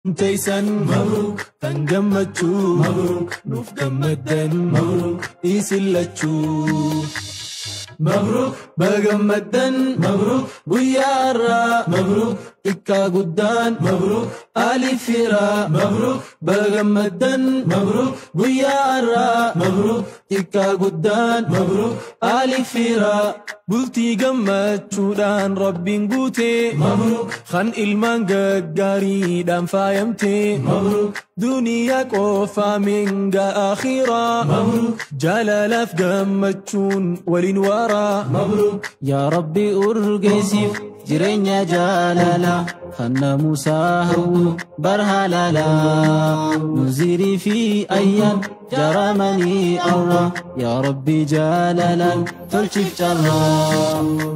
تيسن مبروك تنجمتشو مبروك نوف جمدن مبروك يسلتشو مبروك بجمدن مبروك ويارا مبروك إكا قدان مبروك ألف فيرا مبروك بجمدن مبروك ويارا مبروك إكا قدان مبروك ألف فيرا بلتي جمتشو دان ربي نقوتي مبروك خان إلمان قاري دان فايمتي مبروك دنيا قوفا من آخرة مبروك جلال فجمتشون ولين ورا مبروك يا ربي أرقسيف جرينيا جلالا خنا موسى هو برهلالا نزيري في أيام جرمني الله يا ربي جلالا تلشف جرا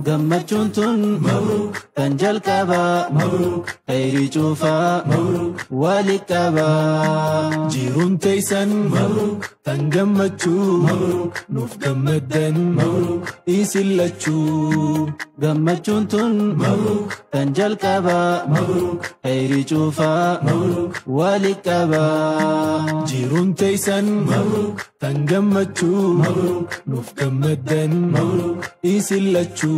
قمتشون تن مبروك تنجل كبا مبروك خيري جوفا مبروك ولكبا جيرون تيسن مبروك تنجمتشو مبروك نوف جمدن مبروك يسلتشو قمتشون تن مبروك تنجل كبا مبروك خيري جوفا مبروك ولكبا جيرون تيسن مبروك تنجمتشو مبروك نوف جمدن مبروك يسلتشو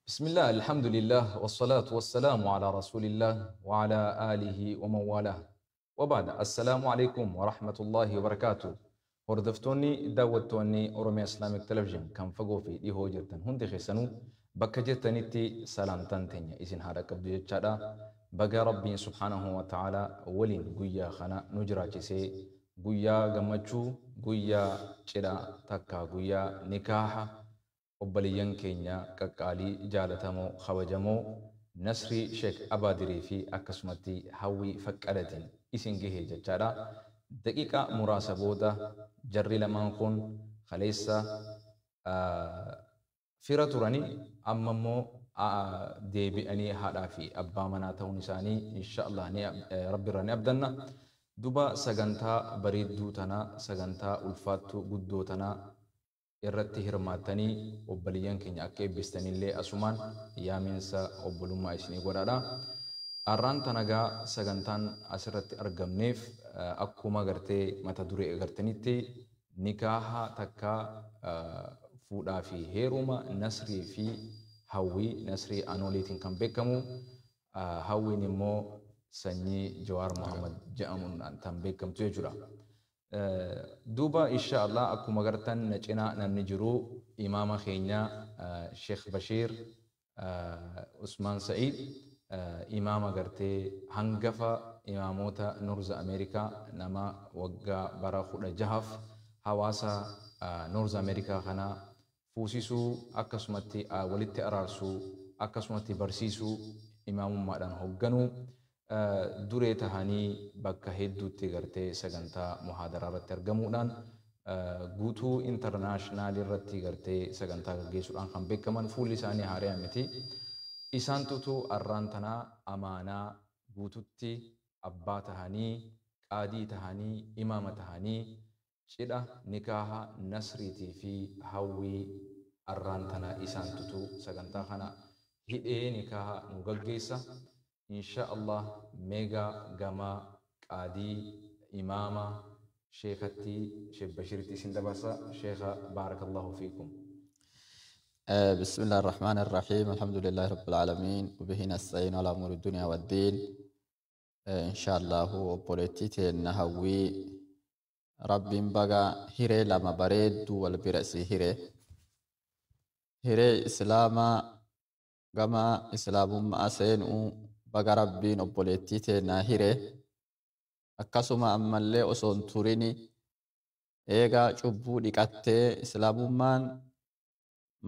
بسم الله الحمد لله والصلاة والسلام على رسول الله وعلى آله ومن والاه وبعد السلام عليكم ورحمة الله وبركاته هردفتوني داوتوني أورومي إسلاميك تلفزيون كان فقو في دي هو جرتن هندي خيسانو بكا جرتنيتي سلام تنتين إذن هذا كبدو جتشادا بقى ربي سبحانه وتعالى ولين قويا خنا نجرا جسي قويا غمجو قويا چدا تكا قويا نكاحا وبليان كينيا كقالي جالتمو خواجمو نصري شيخ أبادري في أكسمتي هوي فكالتين إسنجيه جتشارا دقيقة مراسبودا جري لمنخون خليسا فيراتوراني أممو ديبي أني هذا في أبا مناته نساني إن شاء الله ربي راني أبدنا دوبا سجنتا بريد دوتنا سجنتا ألفاتو قدوتنا irratti hirmaatanii obbaliyan keenya akka eebbistanillee asumaan yaaminsa obbolummaa isinii godhaadha. Arraan tanagaa sagantaan asirratti argamneef akkuma gartee mata duree agartanitti nikaaha takka fuudhaa fi heeruma nasrii fi hawwii nasrii anooliitiin kan beekamu hawwiin immoo sanyii Jawaar Muhammad jedhamuun kan beekamtu jechuudha. دوبا إن شاء الله أكو مغرتن نجنا ننجرو إمام خينيا شيخ بشير عثمان سعيد إمام غرتي هنغفا إماموتا نورز أمريكا نما وغا براخود جهف حواسا نورز أمريكا خنا فوسيسو أكسمتي ولدت أرارسو أكسمتي برسيسو إمام مادان هوغنو duree tahanii bakka hedduutti gartee sagantaa muhaadaraa irratti argamuudhaan guutuu intarnaashinaal irratti gartee sagantaa gaggeessuudhaan kan beekaman fuulli isaanii haaraa miti. Isaan tutu arraan tanaa amaanaa guututti abbaa tahanii qaadii tahanii imaama tahanii cidha nikaaha nasriitii fi hawwii arraan tanaa isaan tutu sagantaa kana hidhee nikaaha nu gaggeessa. إن شاء الله ميجا جما قادي إمامة شيختي شيخ بشيرتي سندباسا شيخة بارك الله فيكم. بسم الله الرحمن الرحيم الحمد لله رب العالمين وبه نستعين على أمور الدنيا والدين إن شاء الله بوليتيت نهوي رب بقى هيري لما بريد والبرسي هيري إسلاما جما إسلام ما أسين baga rabbiin obboleettii teenaa hire akkasuma ammallee osoo hin turini eegaa cubbuu dhiqattee islaamummaan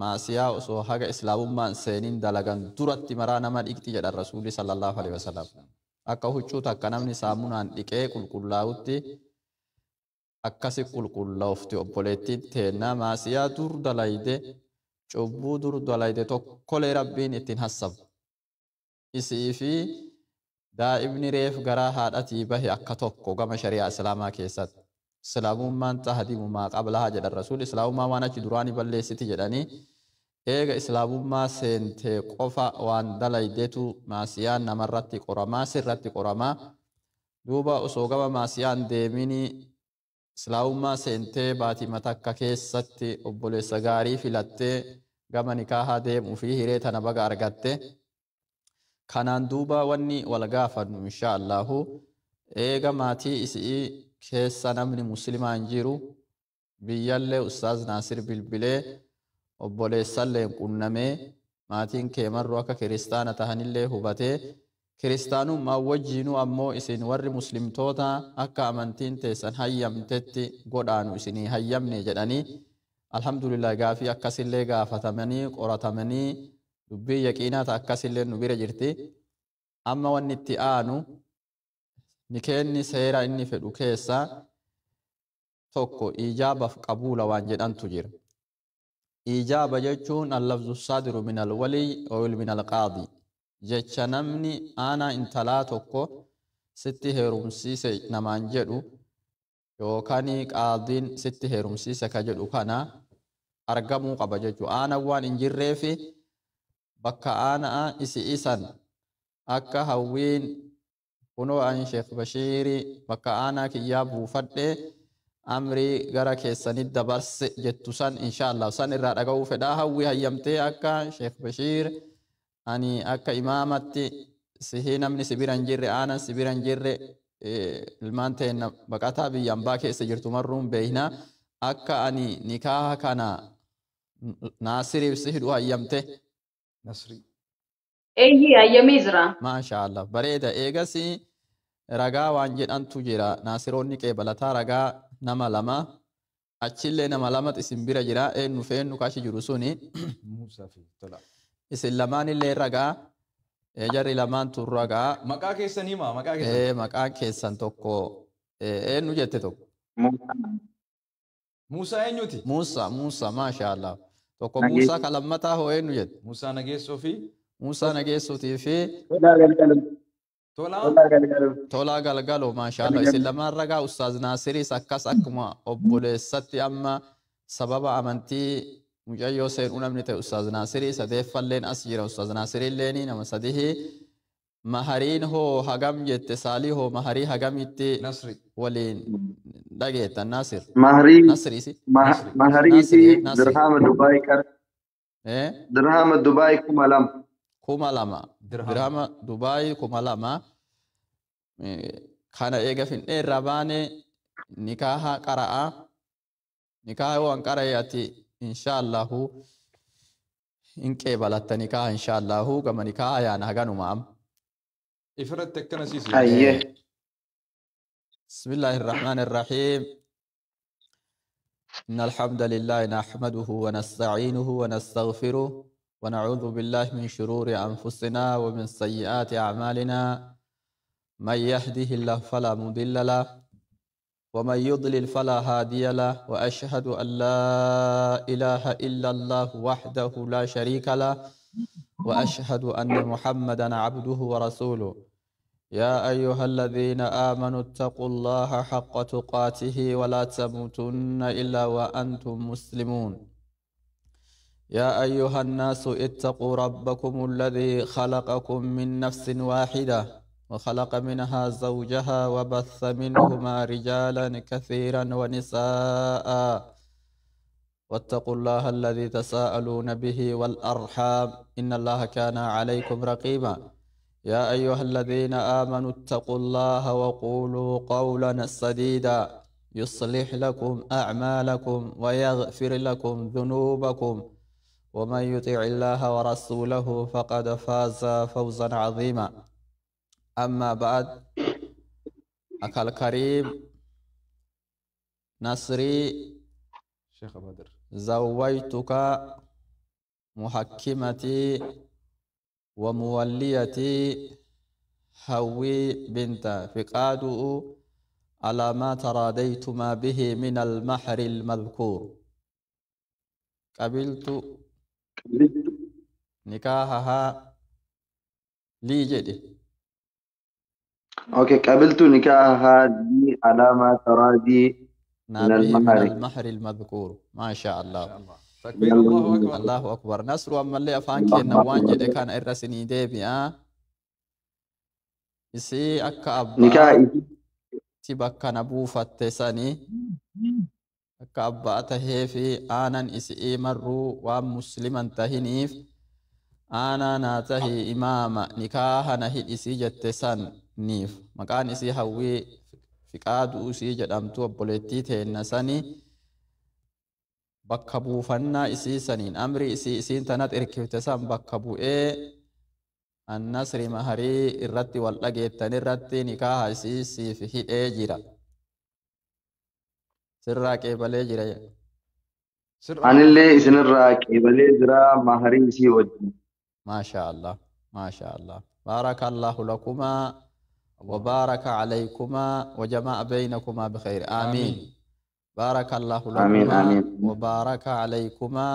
maasiyaa osoo haga islaamummaan seeniin dalagan duratti maraa nama dhiqxi jedha rasuulli sallallahu alaihi wasallam akka huccuu takka namni saamunaan dhiqee qulqullaa'utti akkasi qulqullaa'ufti obboleettiin teenaa maasiyaa dur dalayde cubbuu dur dalayde tokkolee rabbiin ittiin hassabu isii fi daa'imni reef garaa haadhatii bahe akka tokko gama shari'aa islaamaa keessatti islaamummaan tahdimu maa qablahaa jedhan rasuul islaamummaa waan achi duraanii balleessiti jedhanii eega islaamummaa seentee qofa waan dalaydeetu maasiyaan namarratti qoramaa sirratti qoramaa duuba osoo gama maasiyaan deemini islaamummaa seentee baatii takka keessatti obboleessa gaarii filattee gama nikaahaa deemuu fi hiree tana baga argatte kanaan duuba wanni wal gaafannu inshaallahu eega maatii isii keessa namni muslimaan jiru biyyallee ustaaz Naasir bilbilee obboleessallee qunnamee maatiin kee marru akka kiristaana tahanillee hubatee kiristaanummaa wajjiinuu ammoo isin warri muslimtoota akka amantiin teessan hayyamtetti godhaanu isinii hayyamne jedhanii alhamdulillah gaafii akkasillee gaafatamanii qoratamanii dubbii yaqiinaata akkasillee nu bira jirti amma wanni itti aanu nikeenni seera inni fedhu keessa tokko ijaabaaf qabuula waan jedhantu jira ijaaba jechuun allafzu saadiru min alwalii oil min alqaadi jecha namni aanaa intalaa tokko sitti heerumsiise namaan jedhu yookaan qaadiin sitti heerumsiise ka jedhu kana argamuu qaba jechuu aanaa waan hin jirreefi bakka aanaa isan akka hawwiin kunoo an Sheekh Bashiiri bakka aanaa kiyyaa buufadhe amrii gara keessanit dabarse jettu san inshaallah san irraa dhaga'uu fedhaa hawwii hayyamtee akka Sheekh Bashiir ani akka imaamatti sihii namni sibira hin jirre aanan sibira hin jirre ilmaan teenna baqataa biyya ambaa keessa jirtu marruun beeyna akka ani nikaaha kana Naasiriif si hidhu hayyamte Nasri hayyamee jira maashaallah bareeda eegasi ragaa waan jedhantu jira naasiroonni qeebalataa ragaa nama lama achillee nama lamatu isin bira jira eenyu feennu kashi jiru suni Muusaa fi Tola isin lamaanillee ragaa jarri lamaan tun ragaa maqaa keessanii maa maqaa keessan maqaa keessan tokko eenyu jette tokko Muusaa eenyuti Muusaa maashaallah tokko Muusaa kalammataa hoo eenyu jette Muusaa Nageessoo fi Muusaa Nageessuutii fi Tolaa Galgaloo maashaallah isin lamaan ragaa Ustaaz Naasiris akkas akkuma obboleessatti amma sababa amantii mucayyoo seenuu namni ta'e Ustaaz Naasirii sadeeffalleen as jira Ustaaz Naasirilleen nama sadihi mahariin hoo hagam jette saalii hoo maharii hagamitti Nasri waliin dhageettan Naasir Nasriisi mahariiti dirhama Dubaay qar dirhama Dubaay 2,000 dirhama Dubaay 2,000 kana eega finne irraa baane nikaaha qara'a nikaaha waan qara'e ati inshaallahu in qeebalatta nikaaha inshaallahu gama nikaaha yaana haganuma am ifratti akkana siisi bismillahi irrahmani irrahiim إن الحمد لله نحمده ونستعينه ونستغفره ونعوذ بالله من شرور أنفسنا ومن سيئات أعمالنا من يهده الله فلا مضل له ومن يضلل فلا هادي له وأشهد أن لا إله إلا الله وحده لا شريك له وأشهد أن محمدا عبده ورسوله يا أيها الذين آمنوا اتقوا الله حق تقاته ولا تموتن إلا وأنتم مسلمون يا أيها الناس اتقوا ربكم الذي خلقكم من نفس واحدة وخلق منها زوجها وبث منهما رجالا كثيرا ونساء واتقوا الله الذي تساءلون به والأرحام إن الله كان عليكم رقيبا يا أيها الذين آمنوا اتقوا الله وقولوا قولا سديدا يصلح لكم أعمالكم ويغفر لكم ذنوبكم ومن يطع الله ورسوله فقد فاز فوزا عظيما أما بعد أكل كريم نصري شيخ بدر زوجتك محكمتي وموليتي هوي بنت فقاده على ما تراضيتما به من المهر المذكور قبلت نكاحها لي جدي أوكي قبلت نكاح هذه علامة تراضي من نبيه من المهر. المهر المذكور ما شاء الله. تكبير الله أكبر. الله أكبر. نصر أما اللي أفان كينا وانجد كان إرسني ديبيا إسي أكا نكاح أبا تبكى نبو فتساني أكا أبا تهيفي آنا إسي مرو ومسلما تهنيف آنا ناتهي إماما نكاها نهي إسي جتسان نيف مكان إسي هوي فقاد إسي جدامتو بوليتي تهنساني bakka buufannaa isii saniin amri isiin tanat irkifte san bakka bu'ee annasri maharii irratti wal dhageettan irratti nikaaha isii siif hidhee jira sirraa qeebalee jira. anillee isinirraa qeebalee jira maharii isii wajjin. maashaa Allah maashaa Allah baarakallahu lakumaa وبارك عليكما وجمع بينكما بخير آمين. بارك الله لكما وبارك عليكما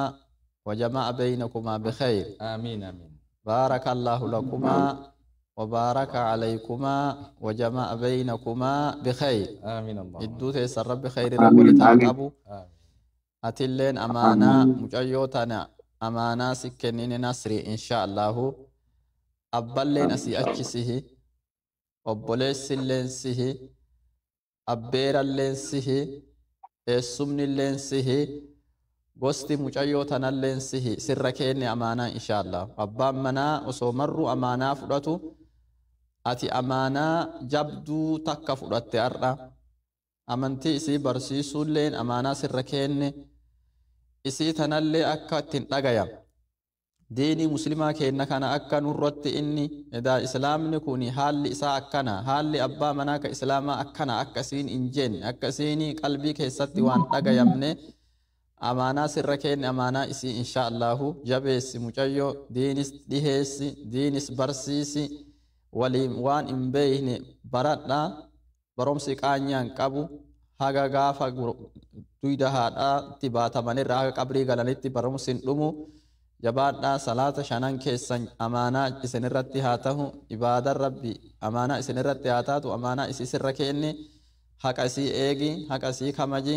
وجمع بينكما بخير آمين آمين. بارك الله لكما وبارك عليكما وجمع بينكما بخير آمين الله. إدوت يسر رب خير رب تعقبو أتلين أمانة مجيوتنا أمانة سكنين نصري إن شاء الله أبلين أسي أكسيه أبوليس اللينسيه أبير اللينسيه sumni leensihi gosti mucayyoo tanan leensihi sirra keenne amaanaa inshallah. Abbaan manaa osoo marru amaanaa fudhatu ati amaanaa jabduu takka fudhatte har'a amantii isii barsiisuulleen amaanaa sirra keenne isii tanallee akka ittiin dhagayam diinii muslimaa keenna kana akka nurratti inni edaa islaamni kun haalli isaa akkana haalli abbaa manaa ka islaamaa akkana akkasiin hin jenne akkasiin qalbii keessatti waan dhagayamne amaanaa sirra keenne amaanaa isii insha Allahu jabeessi mucayyoo diinis dhiheessi diinis barsiisi waliin waan hin beeyne baradha baromsi qaanyaan qabu haga gaafa duyda haadhaatti baatamanirra haga qabrii galanitti baromsi hin dhumu. jabaadhaa salaata shanan keessan amaanaa isinirratti haa tahu ibaada rabbi amaanaa isinirratti haa taatu amaanaa isii sirra keenne haqa isii eegi haqa isii kamaji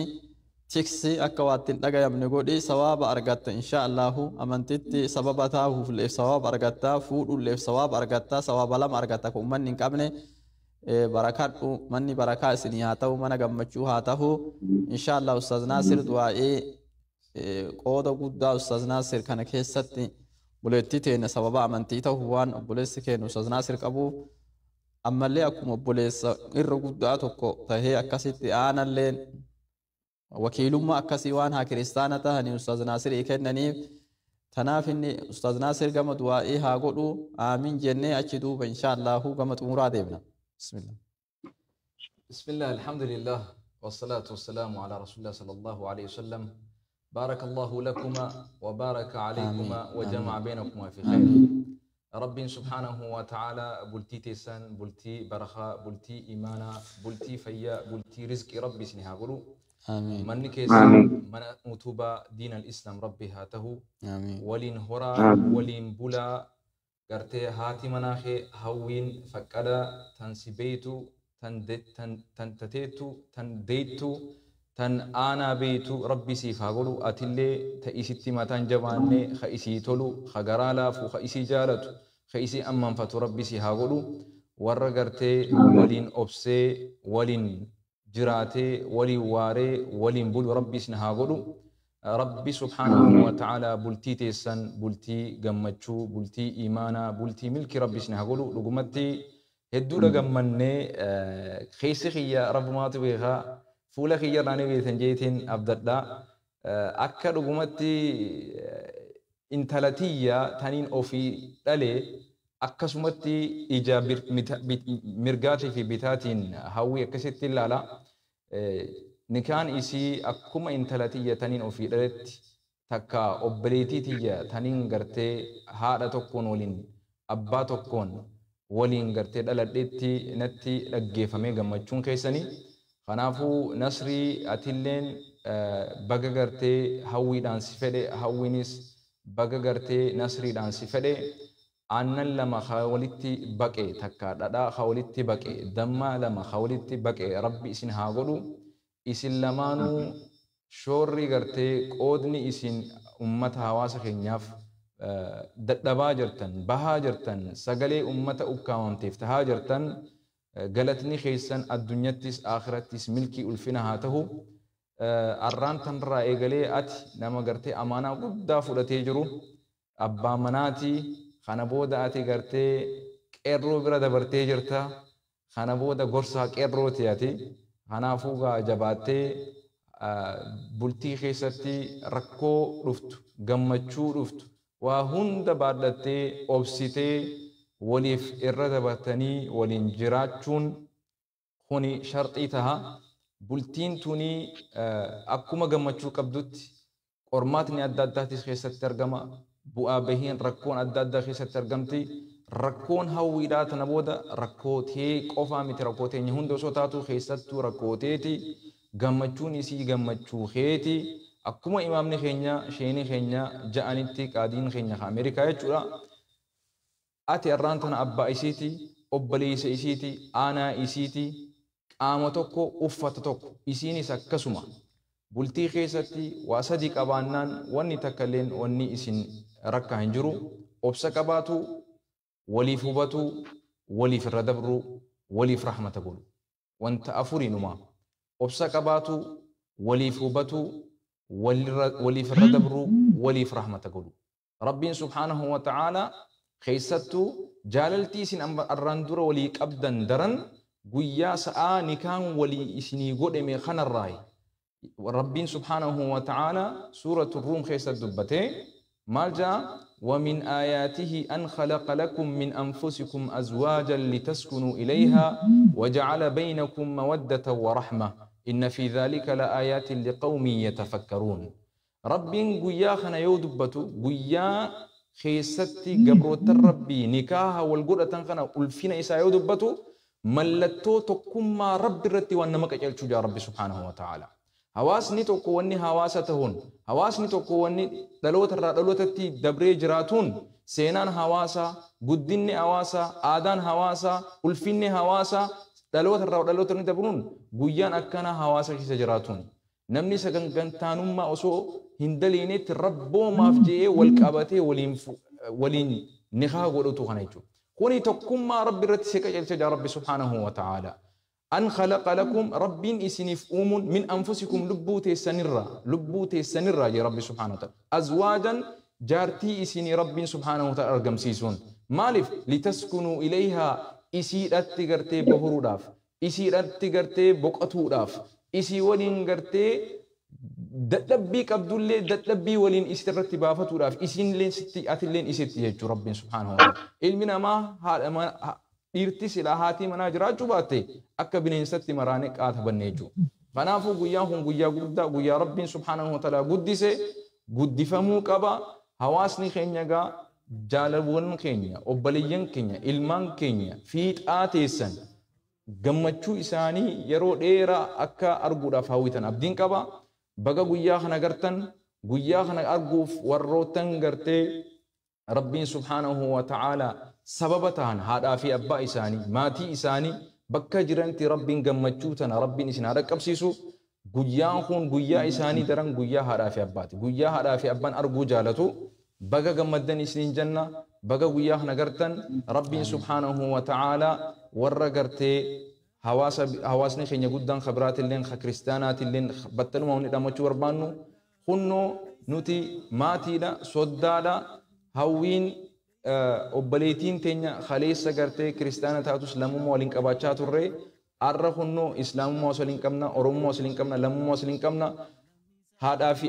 tiksi akka waattiin dhagayamne godhi sawaaba argatta insha Allahu amantitti sababa taahuuf sawaaba argatta fuudhuuf sawaaba argatta sawaaba lama argatta kun manni hin qabne barakadhu manni barakaa isinii haa tahu mana gammachuu haa tahu insha Allah Ustaaz Naasir du'aa'ee qooda guddaa Ustaaz Naasir kana keessatti buleettii teenya sababa amantii ta'uu waan obboleessi keenya Ustaaz Naasir qabu ammallee akkuma obboleessa irra guddaa tokko tahee akkasitti aanalleen wakiilummaa akkasii waan haa kiristaana tahanii Ustaaz Naasir kennaniif tanaaf inni Ustaaz Naasir gama du'aa'ii haa godhu aamin jennee achi duuba insha Allahu gama xumuraa deemna. Bismillah. Bismillah alhamdulillah wassalatu wassalamu ala rasulillah sallallahu alayhi wa sallam. بارك الله لكما وبارك عليكما وجمع بينكما في خير. ربي سبحانه وتعالى بلتي تيسان بلتي برخاء بلتي إيمانا بلتي فيا بلتي رزق ربي سنها قلو آمين. من كيسان من متوبة دين الإسلام ربي هاته ولين هرا ولين بلا قرتي هاتي مناخي هوين فكدا تنسبيتو تنتتيتو تنديتو tan aanaa beeytu rabbi siif haa godhu atillee ta'isitti mataan jabaanne ka isii tolu ka garaa laafu ka isii jaalatu ka isii ammanfatu rabbi si haa godhu warra gartee waliin obsee waliin jiraatee waliin waaree waliin bulu rabbi isin haa godhu rabbi subhaanahu wa ta'ala bultii teessan bultii gammachuu bultii imaanaa bultii milki rabbi isin haa godhu dhugumatti hedduudha gammannee keessi kiyya rabbumaatu beekaa fuula kiyya raanii beekan jeetiin abdadhaa akka dhugumatti intalatiyya taniin ofii dhalee akkasumatti ija mirgaatii fi bitaatiin hawwii akkasitti ilaala nikaan isii akkuma intalatiyya taniin ofii dhaletti takka obboleetitiyya taniin gartee haadha tokkoon waliin abbaa tokkoon waliin gartee dhaladheetti natti dhaggeeffamee gammachuun keessanii. Kanaafuu nasrii atilleen baga gartee hawwiidhaan si fedhe hawwiinis baga gartee nasriidhaan si fedhe aannan lama hawalitti baqe takka dhadhaa hawalitti baqe damma lama hawalitti baqe rabbi isin haa godhu isin lamaanuu shoorri gartee qoodni isin ummata hawaasa keenyaaf dadhabaa jirtan bahaa jirtan sagalee ummata ukkaamamteef tahaa jirtan galatni keessan addunyattis akhirattis milkii ulfina haa ta'u arraan tanirraa eegalee ati nama gartee amaanaa guddaa fudhatee jiru abbaa manaatii kana booda ati gartee qeerroo bira dabartee jirta kana booda gorsaa qeerrooti ati kanaafuu jabaattee bultii keessatti rakkoo dhuftu gammachuu dhuftu waa hunda baadhattee obsitee waliif irra dabartanii waliin jiraachuun kuni sharxii taha bultiin tunii akkuma gammachuu qabdutti qormaatni adda addaatis keessatti argama bu'aa bahiin rakkoon adda addaa keessatti argamti rakkoon hawwiidhaa tana booda rakkootee qofaa miti rakkooteenya hunda osoo taatu keessattuu rakkooteeti gammachuun isii gammachuu keeti akkuma imaamni keenya sheenii keenya ja'anitti qaadiin keenya Ameerikaa jechuudha ati arraan tana abbaa isiiti obboleessa isiiti aanaa isiiti qaama tokko uffata tokko isiinis akkasuma bultii keessatti waa sadii qabaannaan wanni takkalleen wanni isin rakka hin jiru obsa qabaatu waliif hubatu waliif irra dabru waliif rahmata godhu wanta afurinuma obsa qabaatu waliif hubatu waliif irra dabru waliif rahmata godhu rabbiin subhaanahu wa ta'ala keessattuu jaalaltii isin arraan dura walii qabdan daran guyyaa sa'aa nikaan walii isinii godhame kanarraayi ربين سبحانه وتعالى سورة الروم خيسة دبته مالجا ومن آياته أن خلق لكم من أنفسكم أزواجا لتسكنوا إليها وجعل بينكم مودة ورحمة إن في ذلك لآيات لقوم يتفكرون ربين قيا خنا يودبتو قيا خيستي قبروت الربي نكاها والقرة تنخنا ألفين إسا يودبتو ملتو تقوم رب الرتي وانمك أجل شجا ربي سبحانه وتعالى hawaasni tokko wanni hawaasa ta'uun hawaasni tokko wanni dhaloota irraa dhalootatti dabree jiraatuun seenaan hawaasa guddinni hawaasa aadaan hawaasa ulfinni hawaasa dhaloota irraa dhalootatti dabruun guyyaan akkana hawaasa keessa jiraatuun namni sagantaanummaa osoo hin daliinetti rabboomaaf je'ee wal qabatee waliin nikaa godhatu kana jechuudha kuni tokkummaa rabbi irratti si qajeelcha rabbi subhaanahu wa ta'ala أن خلق لكم رب إسنف من أنفسكم لبوت السنرة يا رب سبحانه وتعالى أزواجا جارتي إسني رب سبحانه وتعالى أرقم سيسون مالف لتسكنوا إليها إسير أتقرتي بهرو داف إسير أتقرتي بقطو داف إسي ولين قرتي دتلبيك عبد الله دتلبي ولين إسرتي بافتو داف إسين لين ستي أتلين إسيتي يجو رب سبحانه وتعالى علمنا ما dhiirti silaa haatii manaa jiraachuu baatte akka bineensatti maraanee qaata banneeju. Kanaafuu guyyaan kun guyyaa guddaa guyyaa rabbiin subhaanahu wa ta'ala guddise guddifamuu qaba. Hawaasni keenya gaa jaalawwan keenya obboleeyyan keenya ilmaan keenya fiixaa teessan gammachuu isaanii yeroo dheeraa akka arguudhaaf hawwitan abdiin qaba. Baga guyyaa kana gartan guyyaa kana arguuf warrootan gartee rabbiin subhaanahu wa ta'ala sababa ta'an haadhaa fi abbaa isaanii maatii isaanii bakka jiranti rabbiin gammachuu tana rabbiin isin haa dhaqqabsiisu guyyaan kun guyyaa isaanii daran guyyaa haadhaa fi abbaati guyyaa haadhaa fi abbaan arguu jaalatu baga gammaddan isiniin janna baga guyyaa kana gartan rabbiin subhaanahu wa ta'ala warra gartee hawaasni keenya guddaan khabiraatilleen kiristaanaatilleen battaluma hundi dhammachuu barbaannu hunnoo nuti maatiidha soddaadha hawwiin obboleettiin teenya khaleessa gartee kiristaana taatus lammummaa waliin qabaachaa turre arra hunnoo islaamummaa osoo waliin qabna oromummaa osoo waliin qabna lammummaa osoo waliin qabna haadhaa fi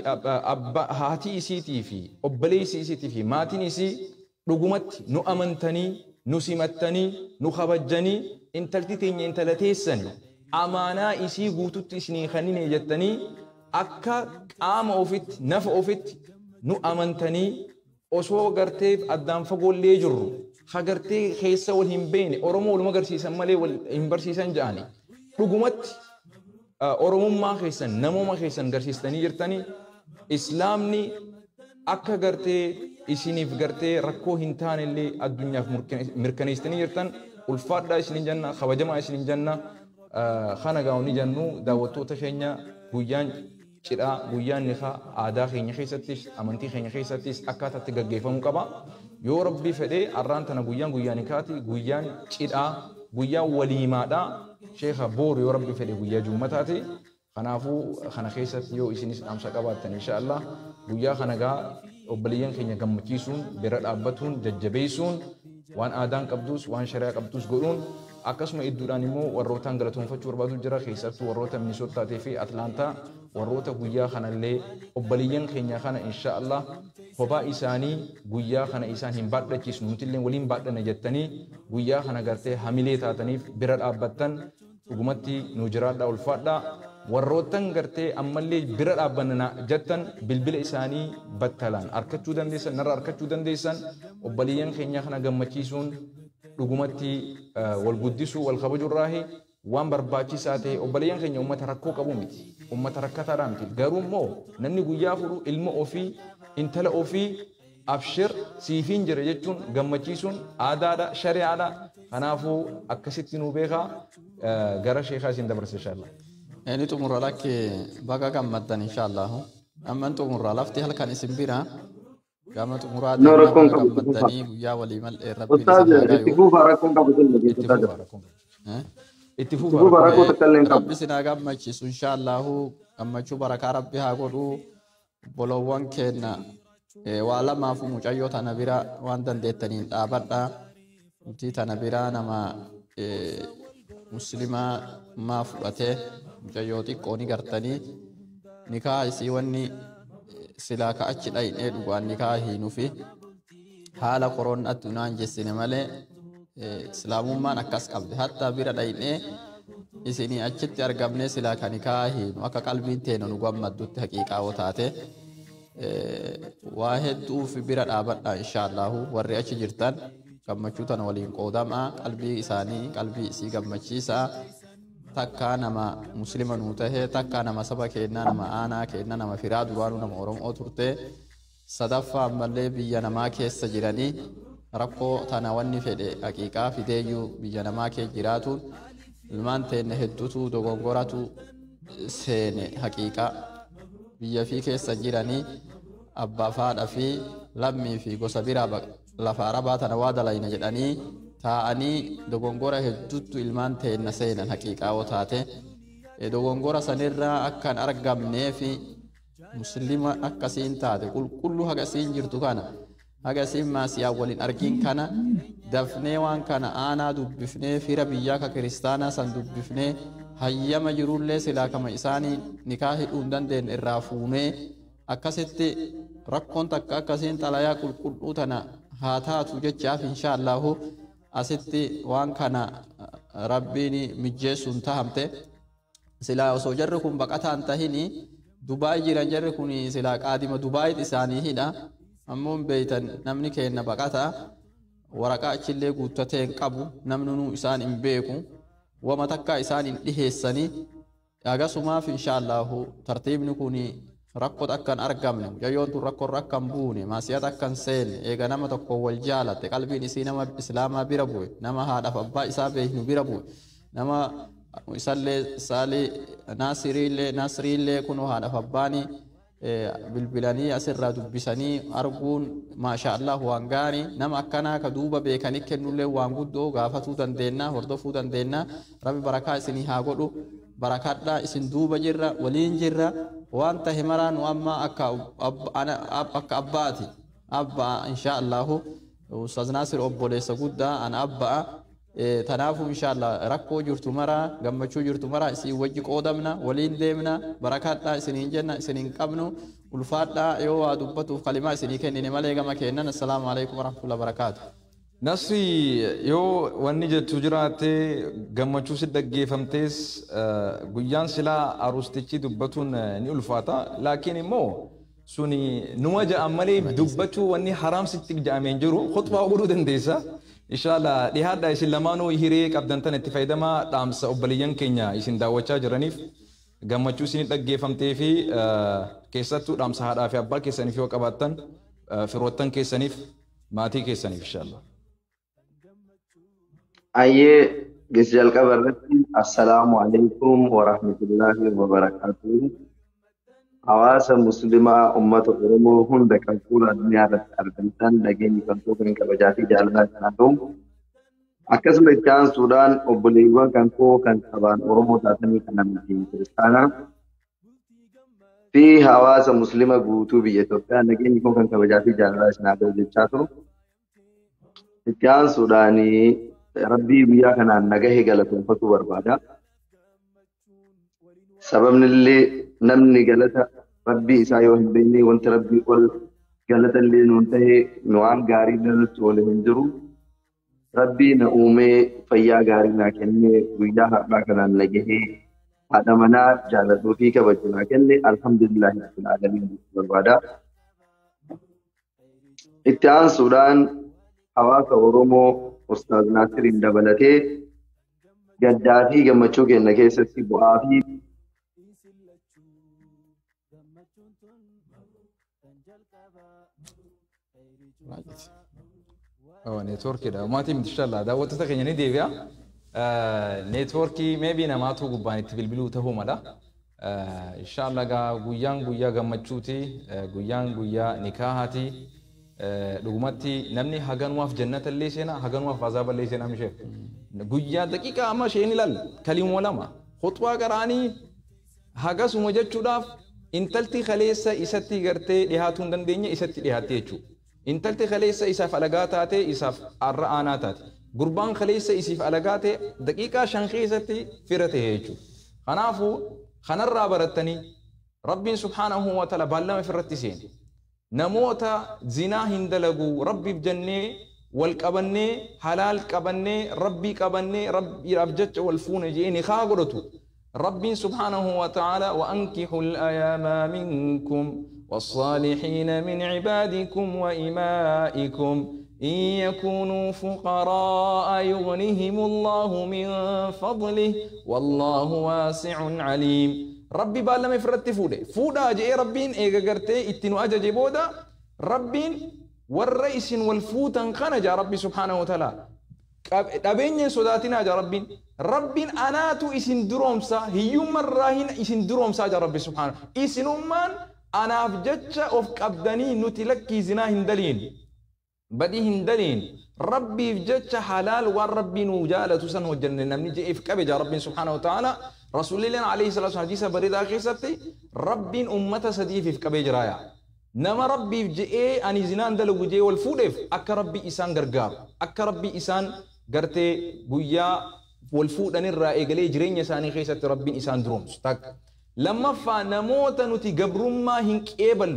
haatii isiitii fi obboleessi isiitii fi maatiin isii dhugumatti nu amantanii nu simattanii nu kabajjanii intalti teenya intala teessani amaanaa isii guututti isinii kennine jettanii akka qaama ofitti nafa ofitti nu amantanii osoo gartee addaan fagoollee jirru hagartee keessa wal hin beekne oromoo waluma garsiisan malee wal hin barsiisan jedhani dhugumatti oromummaa keessan namummaa keessan garsiistanii jirtanii islaamni akka gartee isiniif gartee rakkoo hin taanellee addunyaaf mirkaneessitanii jirtan ulfaadhaa isinin janna kabajamaa isinin janna kana gaa'onni jannu daawwattoota keenya guyyaan cidhaa guyyaan nikaa aadaa keenya keessattis amantii keenya keessattis akkaataatti gaggeeffamuu qaba yoo rabbii fedhee arraan tana guyyaan nikaati guyyaan cidhaa guyyaan waliimaadhaa sheekha boor yoo rabbii fedhee guyyaa jummataati kanaafuu kana keessatti yoo isinis dhaamsa qabaattan inshaallah guyyaa kana gaa obboleeyyan keenya gammachiisuun bira dhaabbatuun jajjabeessuun waan aadaan qabdus waan shari'aa qabdus godhuun akkasuma idduudhaan immoo warrootaan galatoonfachuu barbaadu jira keessattuu warroota Minisoottaatii fi Atlaantaa warroota guyyaa kanallee obboleeyyan keenya kana inshaallah kophaa isaanii guyyaa kana isaan hin baadhachiisnu nutillee waliin baadhana jettanii guyyaa kana gartee hamilee taataniif bira dhaabbattan dhugumatti nu jiraadhaa ulfaadhaa warrootan gartee ammallee bira dhaabbanna jettan bilbila isaanii battalaan arkachuu dandeessan narra arkachuu dandeessan obboleeyyan keenya kana gammachiisuun dhugumatti wal guddisuu wal kabajurraahi waan barbaachisaa ta'e obboleeyyan keenya ummata rakkoo qabu miti ummata rakkataadhaa miti garuu immoo namni guyyaa furu ilma ofii intala ofii abshir siifiin jira jechuun gammachiisuun aadaadha shari'aadha kanaafuu akkasitti nu beekaa gara sheekaa isin dabarsa inshaallah. Ini tumurra lakke baga gammaddan inshaallah amman tumurra lafti halkan isin bira gama tumurraa gammaddanii guyyaa walii mal'ee rabbi itti fuufa rakkoon qabu itti fuufa rakkoo takkallee qabu rabbi sinaa gammachiisu inshaallah gammachuu barakaa rabbi haa godhu bolowwan kenna waa lamaafu mucayyoo tana bira waan dandeettaniin dhaabadha nuti tana bira nama muslimaa maa fudhatee mucayyoo xiqqoo ni gartanii nikaa isii wanni silaa ka achi dhayinee dhugaan nikaa hiinuufi haala koroon addunyaan jessine malee islaamummaan akkas qabde hatta bira dhayinee isinii achitti argamnee silaa ka nikaa hiinu akka qalbiin teena nu gammaddutti haqiiqaa taate waa hedduuf bira dhaabadha inshaallahu warri achi jirtan gammachuu tana waliin qoodamaa qalbii isaanii qalbii isii gammachiisaa takka nama muslima nu tahee takka nama saba keenyaa nama aanaa keenyaa nama firaa duraanuu nama oromoo turte sadaffaa ammallee biyya namaa keessa jiranii rakkoo tana wanni fedhe haqiiqaa fideeyyuu biyya namaa kee jiraatuun ilmaan teenne hedduutu dogongoratu seene haqiiqaa biyya fi keessa jiranii abbaa faadha fi lammii fi gosa biraa lafa arabaa tana waa dalayna jedhanii taa'anii dogongora hedduutu ilmaan teenna seenan haqiiqaa taate dogongora sanirraa akkan argamnee fi muslima akkasiin taate qulqulluu hagasiin jirtu kana hagasiin maasiyaa waliin argiin kana dafnee waan kana aanaa dubbifnee fira biyyaa ka kiristaanaa san dubbifnee hayyama jirullee silaa kama isaanii nikaa hidhuun dandeenye irraa fuunee akkasitti rakkoon takka akkasiin xalayaa qulqulluu tana haa taatu jechaaf inshaallahu asitti waan kana rabbiin mijjeessuun tahamte silaa osoo jarri kun baqataan tahini Dubaay jiran jarri kun silaa qaadima Dubaayit isaanii hidha ammoo beeytan namni keenna baqataa waraqaa achillee guuttatee hin qabu namni nu isaan hin beeku wama takka isaan hin dhiheessanii agasumaaf inshaallahu tartiibni kun rakkoo akkan argamne mucayyoon tun rakkoo akkan buune maasiyat akkan seenne eega nama tokko wal jaalatte qalbiin isii nama islaamaa bira bu'e nama haadhaaf abbaa isaa beeknu bira bu'e nama isallee saalii naasiriillee kunoo haadhaaf abbaanii bilbilanii asirraa dubbisanii arguun maashaallah waan gaarii nama akkanaa ka duuba beekanii kennullee waan guddoo gaafatuu dandeenya hordofuu dandeenya rabbi barakaa isinii haa godhu barakadhaa isin duuba jirra waliin jirra waan tahe maraa nu amma akka abbaati abbaa inshaallahu ustaz Naasir obboleessa guddaa ana abbaa tanaafu inshaallah rakkoo jirtu maraa gammachuu jirtu maraa isin wajji qoodamna waliin deemna barakadhaa isiniin jenna isiniin qabnu ulfaadhaa yoo waa dubbatuuf kalimaa isinii kennine malee gama kennan assalaamu alaikum warahmatullahi wabarakaatuh. Nasri yoo wanni jettu jiraate gammachuu si dhaggeeffamtees guyyaan silaa arustichi dubbatuun ni ulfaata laakiin immoo suni numa ja'an malee dubbachuu wanni haraam sitti ja'ameen jiru khutbaa godhuu dandeessa inshallah dhihaadha isin lamaanuu hiree qabdan tan itti fayyadamaa dhaamsa obboleeyyan keenya isin daawwachaa jiraniif gammachuu isin dhaggeeffamtee fi keessattuu dhaamsa haadhaa fi abbaa keessaniif yoo qabaattan firoottan keessaniif maatii keessaniif inshallah. Ayyee gis jalqaba irratti assalaamu alaikum wa rahmatullahi wa barakatuh. Hawaasa muslimaa ummata Oromoo hunda kan fuula addunyaa irratti argamtan nageenyi kan ta'u kabajaa fi jaalalaa kan ta'u. Akkasuma itti aansuudhaan obboleewwan kan koo kan sabaan Oromoo taatanii kan namni kiristaanaa fi hawaasa muslima guutuu biyya Itoophiyaa nageenyi kun kan kabajaa fi jaalalaa isin haa ta'u jechaa turu. Itti aansuudhaan rabbii guyyaa kanaan nagahee galatoonfachuu barbaada. Sababni illee namni galata rabbii isaa yoo hin beekne wanti rabbii ol galata illee nuun ta'ee nu waan gaarii nutti oole hin jiru. Rabbii na uumee fayyaa gaarii naa kennee guyyaa har'aa kanaan nagahee haadha manaa jaaladhuu fi kabajuu naa kenne alhamdulillahi rabbil aalamiin barbaada. Itti aansuudhaan hawaasa Oromoo Ustaaz Naasiriin dabalatee gaddaa fi gammachuu keenya keessatti bu'aa fi neetwoorkiidha. Maatiin inshallah daawwattoota keenya ni deebi'a. Neetwoorkii maybe namaatu gubbaan itti bilbiluu ta'uu mala. Inshallah guyyaan guyyaa gammachuuti, guyyaan guyyaa nikaahaati. Dhugumatti namni haganumaaf jannata illee seenaa, haganumaaf azaaba illee seenaa mishee. Guyyaa daqiiqaa amma isheen ilaal kalimoo lama khutbaa qaraanii hagasuma jechuudhaaf intalti kaleessa isatti gartee dhihaatuu hin dandeenye isatti dhihaatte jechuudha. Intalti kaleessa isaaf alagaa taate isaaf arra aanaa taate. Gurbaan kaleessa isiif alagaa ta'e daqiiqaa shan keessatti fira ta'e jechuudha. Kanaafuu kanarraa barattanii Rabbiin subhaanahu wa ta'ala baallama ofirratti seene. Namoota zinaa hin dalagu Rabbiif jennee wal qabannee halaal qabannee Rabbii qabannee Rabbiidhaaf jecha wal fuune jee nikaa godhatu. ربي سبحانه وتعالى وأنكحوا الأيام منكم والصالحين من عبادكم وإمائكم إن يكونوا فقراء يغنهم الله من فضله والله واسع عليم. ربي بالما فرت فودا جاء ربين إيجا قرتي اتنو أجا بودا ربين والرئيس والفوتن خنجا ربي سبحانه وتعالى دابين سوداتنا جا ربين أناتو إسن درومسا هيوم الراهن إسن درومسا جا ربي سبحانه إسن أمان أنا أفجتش أوف قبداني نتلكي زنا هندلين بدي هندلين ربي فجتش حلال والربي نوجالة تسن وجنن نمني جي إفكاب جا ربي سبحانه وتعالى رسول الله عليه الصلاة والسلام حديثة بريد آخر ستي ربي أمة سديف إفكاب جرايا نما ربي جئ أني زنان دلو جئ والفودف أك ربي إسان غرغار أك ربي إسان غرتي بويا والفود أن الرأي قلي جرين يساني خيسة ربي إسان درومس تك لما فنموت نتي قبرما هنك إبل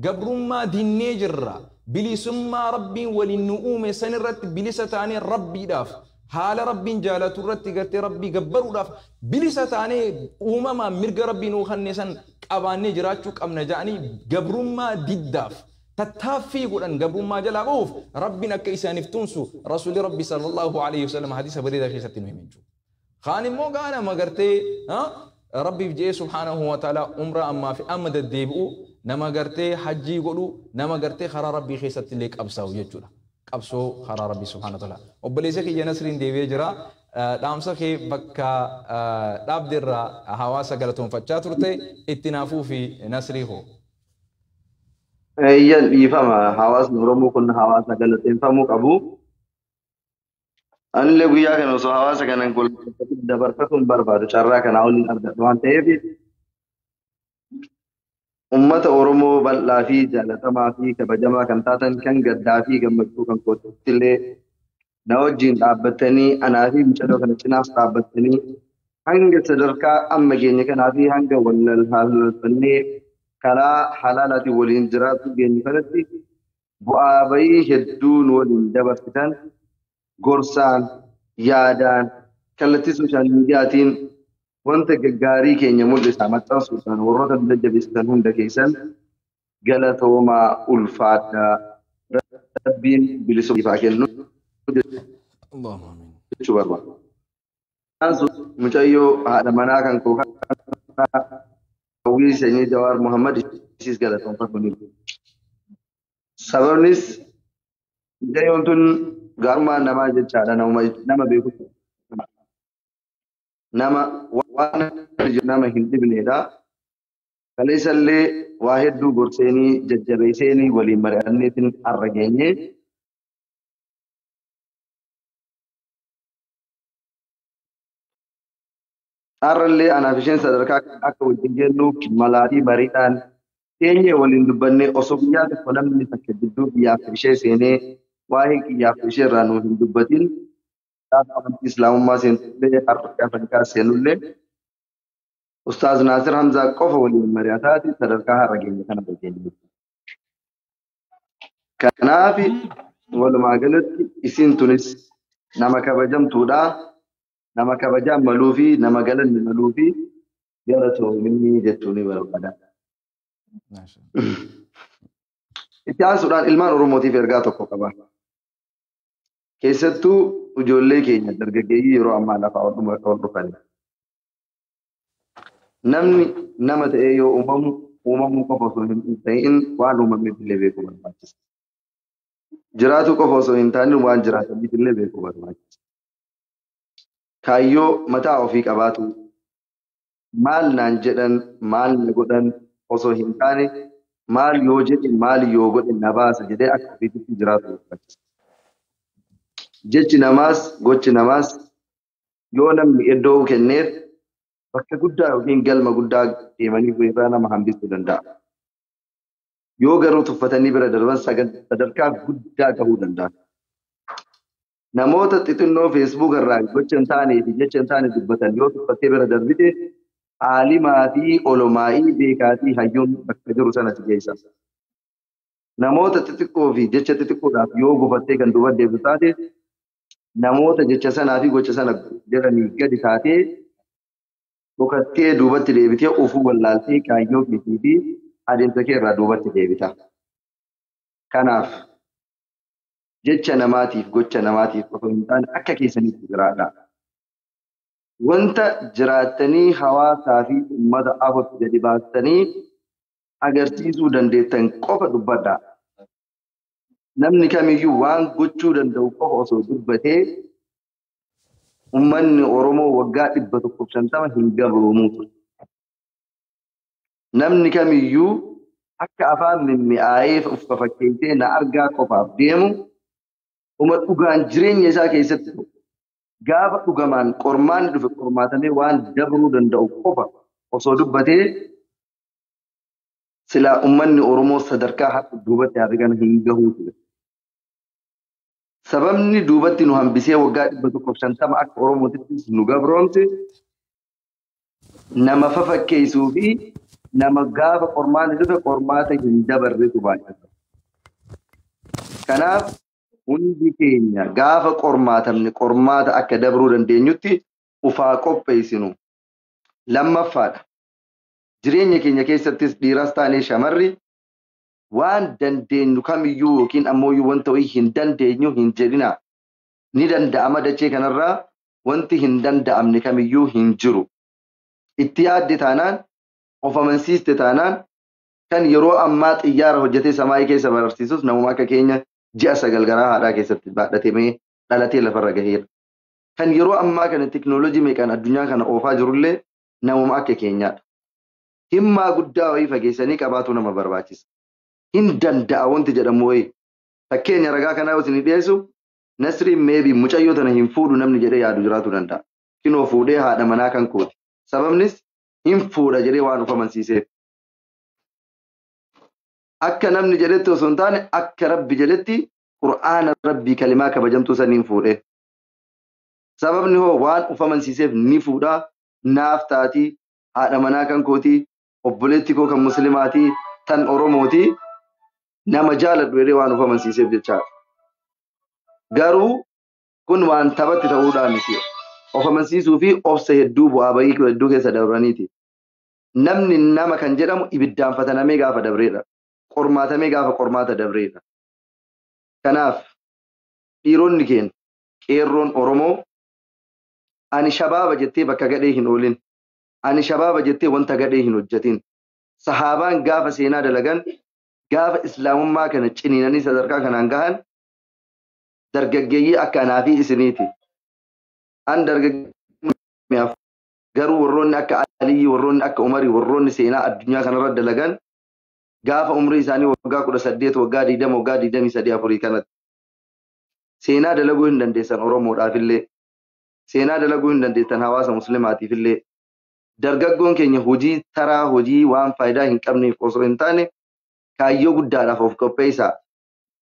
قبرما دين نجرة بلي سما ربي وللنؤوم سنرت بلي ستاني ربي داف حال ربي جالة رت قرتي ربي قبرو داف بلي ستاني أمما مرق ربي نوخن نسان أباني جراتشوك أم نجاني قبرما ديداف تتافي قران قبرما جلابوف ربنا كيسان افتنسو رسول ربي صلى الله عليه وسلم حديث بريدة خيسة مهمنجو خاني مو قانا ما قرتي ربي بجي سبحانه وتعالى أمرا أما في أمد الديبؤ نما قرتي حجي قلو نما قرتي خرا ربي خيسة ليك أبساو يجولا أبسو خرا ربي سبحانه وتعالى وبليسك ينسرين ديبي جرا دامسا خي بكا داب در حواسا قلتهم فتشاترتي اتنافو في نسري هو يفهم حواس نورمو كن حواس غلطين فهمو قبو أن اللي بيا كانوا سو حواس كان نقول دبرتكم برباد شرّا كان أول الأرض دوان تيجي أمة أورمو بل في جالة ما في كبجما كان تاتن كان قدافي كان مكتوب كان كوتلي نوجين تابتني أنا في مشروع كان تناس تابتني هنگ صدركا أما جيني كان في هنگ ولا الحال فني كلا حلالاتي والإنجرات جيني فلتي بوابي هدون والإنجبرتان غورسان يادان كالتي سوشال ميدياتين وانت غاري كينيا مول سامتا سوسان ورota dajjabistan hunda keesan galatooma ulfaata rabbiin bilisuu ifaa kennu اللهم آمين jechuu barbaada. Mucayyoo haadha manaa kan koo hawwii sanyii Jawaar Muhammad isiis galatoonfatu ni Sababnis mucayyoon tun gaarummaa namaa jechaadha nama beekutu nama waan nama hin dhibneedha. Kaleessallee waa hedduu gorseenii jajjabeesseenii waliin mari'anneetiin har'a geenye. Har'allee anaaf isheen sadarkaa akka wajjin jennuuf malaa fi mariidhaan teenyee waliin dubbannee osoo guyyaa tokko namni takka jidduu biyyaaf ishee seenee waa'ee kiyyaaf ishee irraa nuuf hin dubbatin gaafa amantii islaamummaa seentullee har'a Afrikaa seenullee Ustaaz Naasir Hamzaa qofa waliin mari'ataati sadarkaa har'a geenye kana geenye. Kanaaf walumaa galatti isiin tunis nama kabajamtuudha. Nama kabajaan maluu fi nama galanni maluu fi galatoomii jechuun ni barbaada. Itti aansuudhaan ilmaan Oromootiif ergaa tokko qaba. Keessattuu ijoollee keenya dargaggeeyyii yeroo ammaa lafaa wal dhufan. Namni nama ta'ee yoo uumamuu qofa osoo hin ta'in waan uumameef illee beekuu barbaachisa. Jiraatuu qofa osoo hin taane waan jiraataniif illee beekuu barbaachisa. Kaayyoo mataa ofii qabaatu maal naan jedhan maal na godhan osoo hin taane maal yoo jedhe maal yoo godhe na baasa jedhee akka ofiitti jiraatu barbaachisa. Jechi namaas gochi namaas yoo namni iddoo kenneef bakka guddaa yookiin galma guddaa deemanii irraa nama hambisuu danda'a. Yoo garuu tuffatanii bira darban sadarkaa guddaa gahuu danda'a. Namoota xixinnoo Facebook irraa gocha hin taanee fi jecha hin taane dubbatan yoo tuffattee bira darbite aalimaa fi olomaa'ii beekaatii hayyuun bakka jiru sanatti geessa. Namoota xixiqqoo fi jecha xixiqqoodhaaf yoo gufattee kan duuba deebisu taate namoota jecha sanaa fi gocha sana jedhanii gadi taatee bokattee duubatti deebitee ofuu wallaaltee kaayyoo keetii fi adeemsa kee irraa duubatti deebita. Kanaaf jecha namaatiif gocha namaatiif osoo hin taane akka keessanitti jiraadha. Wanta jiraattanii hawaasaa fi uummata afurtu gadi baastanii agarsiisuu dandeettan qofa dubbadha. Namni kamiyyuu waan gochuu danda'u qofa osoo dubbatee uummanni Oromoo waggaa 150 hin gabroomu. Namni kamiyyuu akka afaan mimmi'aayee of fakkeessee na argaa qofaaf deemu dhugaan jireenya isaa keessatti gaafa dhugamaan qormaanni dhufe qormaatamee waan dabruu danda'u qofa osoo dubbatee silaa uummanni Oromoo sadarkaa haqa duubatti argan hin gahuu ture. Sababni duubatti nu hambisee waggaa 150 akka Oromootti nu gabroomse nama fafakkeessuu fi nama gaafa qormaanni dhufe qormaata hin dabarretu baay'ata. Kanaaf hundi keenya gaafa qormaatamne qormaata akka dabruu dandeenyutti ufaa qopheessinu. Lammaffaadha. Jireenya keenya keessattis dhiiras taanee shamarri waan dandeenyu kamiyyuu yookiin ammoo wanta wayii hin dandeenyu hin jedhina. Ni danda'ama dachee kanarraa wanti hin danda'amne kamiyyuu hin jiru. Itti yaadde taanaan of amansiiste taanaan kan yeroo ammaa xiyyaara hojjetee samaayii keessa barsiisus namuma akka keenya ji'a 9 garaa haadhaa keessatti baadhatemee dhalatee lafarra gaheera. Kan yeroo ammaa kana teknooloojii meeqaan addunyaa kana oofaa jirullee namuma akka keenyaadha. Himmaa guddaa wayii fageessanii qabaatu nama barbaachisa. Hin danda'a wanti jedhamu wayii. Fakkeenya ragaa kanaa yoo isin dhiyeessu Nasriin meebii mucayyoo tana hin fuudhu namni jedhee yaadu jiraatu danda'a. Kinoo fuudhee haadha manaa kan kooti. Sababnis hin fuudha jedhee waan of amansiiseef. Akka namni jedhetti osoo hin taane akka Rabbi jedhetti Qur'aana Rabbii kalimaa kabajamtuu saniin fuudhee. Sababni hoo waan of amansiiseef ni fuudhaa naaf taatii haadha manaa kan kootii obboleetti koo kan muslimaatii tan Oromootii nama jaaladhu jedhee waan of amansiiseef jechaadha. Garuu kun waan taphatti ta'uudhaan miti. Of amansiisuu fi obsa hedduu bu'aa bahii hedduu keessa dabraniiti. Namni nama kan jedhamu ibiddaan fatanamee gaafa dabreedha. Qormaatamee gaafa qormaata dabreedha. Kanaaf dhiironni keenya qeerroon Oromoo ani shabaaba jettee bakka gadhee hin oolin. Ani shabaaba jettee wanta gadhee hin hojjetin. Sahaabaan gaafa seenaa dalagan gaafa islaamummaa kana ciniinanii sadarkaa kanaan gahan dargaggeeyyii akka anaa fi isiniiti. An dargaggeeyyii garuu warroonni akka Aliyyi, warroonni akka Umarii, warroonni seenaa addunyaa kanarra dalagan gaafa umrii isaanii waggaa 18, waggaa 20, waggaa 23 afurii kanatti seenaa dalaguu hin dandeessan Oromoodhaafillee, seenaa dalaguu hin dandeessan hawaasa muslimaatiifillee. Dargaggoon keenya hojii taraa, hojii waan faayidaa hin qabneef osoo hin taane kaayyoo guddaadhaaf of qopheessaa.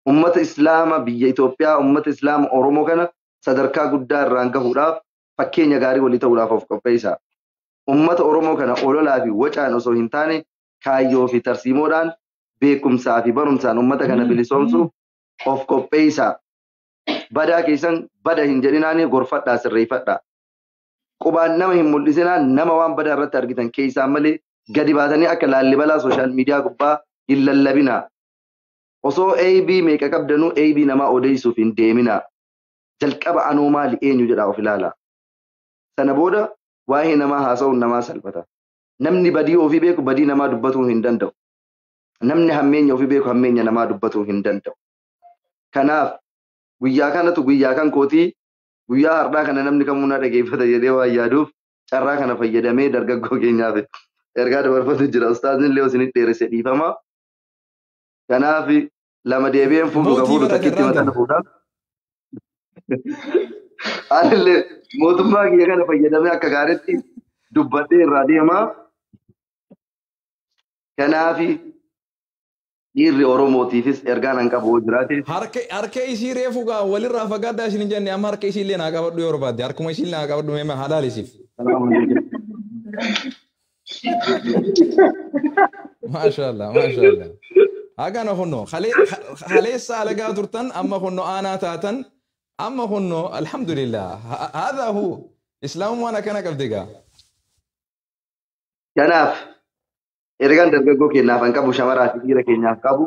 Ummata Islaama biyya Itoophiyaa, ummata Islaama Oromoo kana sadarkaa guddaa irraan gahuudhaaf fakkeenya gaarii walii ta'uudhaaf of qopheessaa. Ummata Oromoo kana ololaa fi wacaan osoo hin taane kaayyoo fi tarsiimoodhaan beekumsaa fi barumsaan ummata kana bilisoomsuuf of qopheessaa. Badaa keessan bada hin jedhinaanii gorfadhaa, sirreeffadhaa. Qubaan nama hin mul'isinaan nama waan badaa irratti argitan keessaan malee gadi baatanii akka Laallibalaa sooshaal miidiyaa gubbaa hin lallabinaa. Osoo AB meeqa qabdanuu AB namaa odeessuuf hin deeminaa. Jalqaba anuu maali eenyu jedhaa of ilaalaa. Sana booda waa'ee namaa haasa'uun namaa salphata. Namni badii ofii beeku badii namaa dubbatuu hin danda'u. Namni hammeenya ofii beeku hammeenya namaa dubbatuu hin danda'u. Kanaaf guyyaa kanatu guyyaa kan kootii, guyyaa har'aa kana namni kamuu na dhageeffata jedhee waan yaaduuf carraa kana fayyadamee dargaggoo keenyaaf ergaa dabarfatu jira. Ustaazni illee isin dheeresse dhiifama. Kanaaf lama deebi'een fuudhu takkitti mataa fuudhaaf. Anillee mootummaa kiyya kana fayyadamee akka gaariitti dubbadhee irraa deemaa. Kanaaf dhiirri Oromootiifis ergaan an qabu jiraate. Harka isii reefu gaa walirraa fagaadhaa isin hin jenne amma harka isii illee naa qabadhu yoo barbaadde harkuma isii illee naa qabadhu meema halaalisiif. Maashaallah maashaallah. Hagana honno haleessa alagaa turtan amma honno aanaa taatan amma honno alhamdulillah hadha hu islaamummaan akkana qabdi gaa. Kanaaf ergaan dargaggoo keenyaaf an qabu shamaraa fi dhiira keenyaaf qabu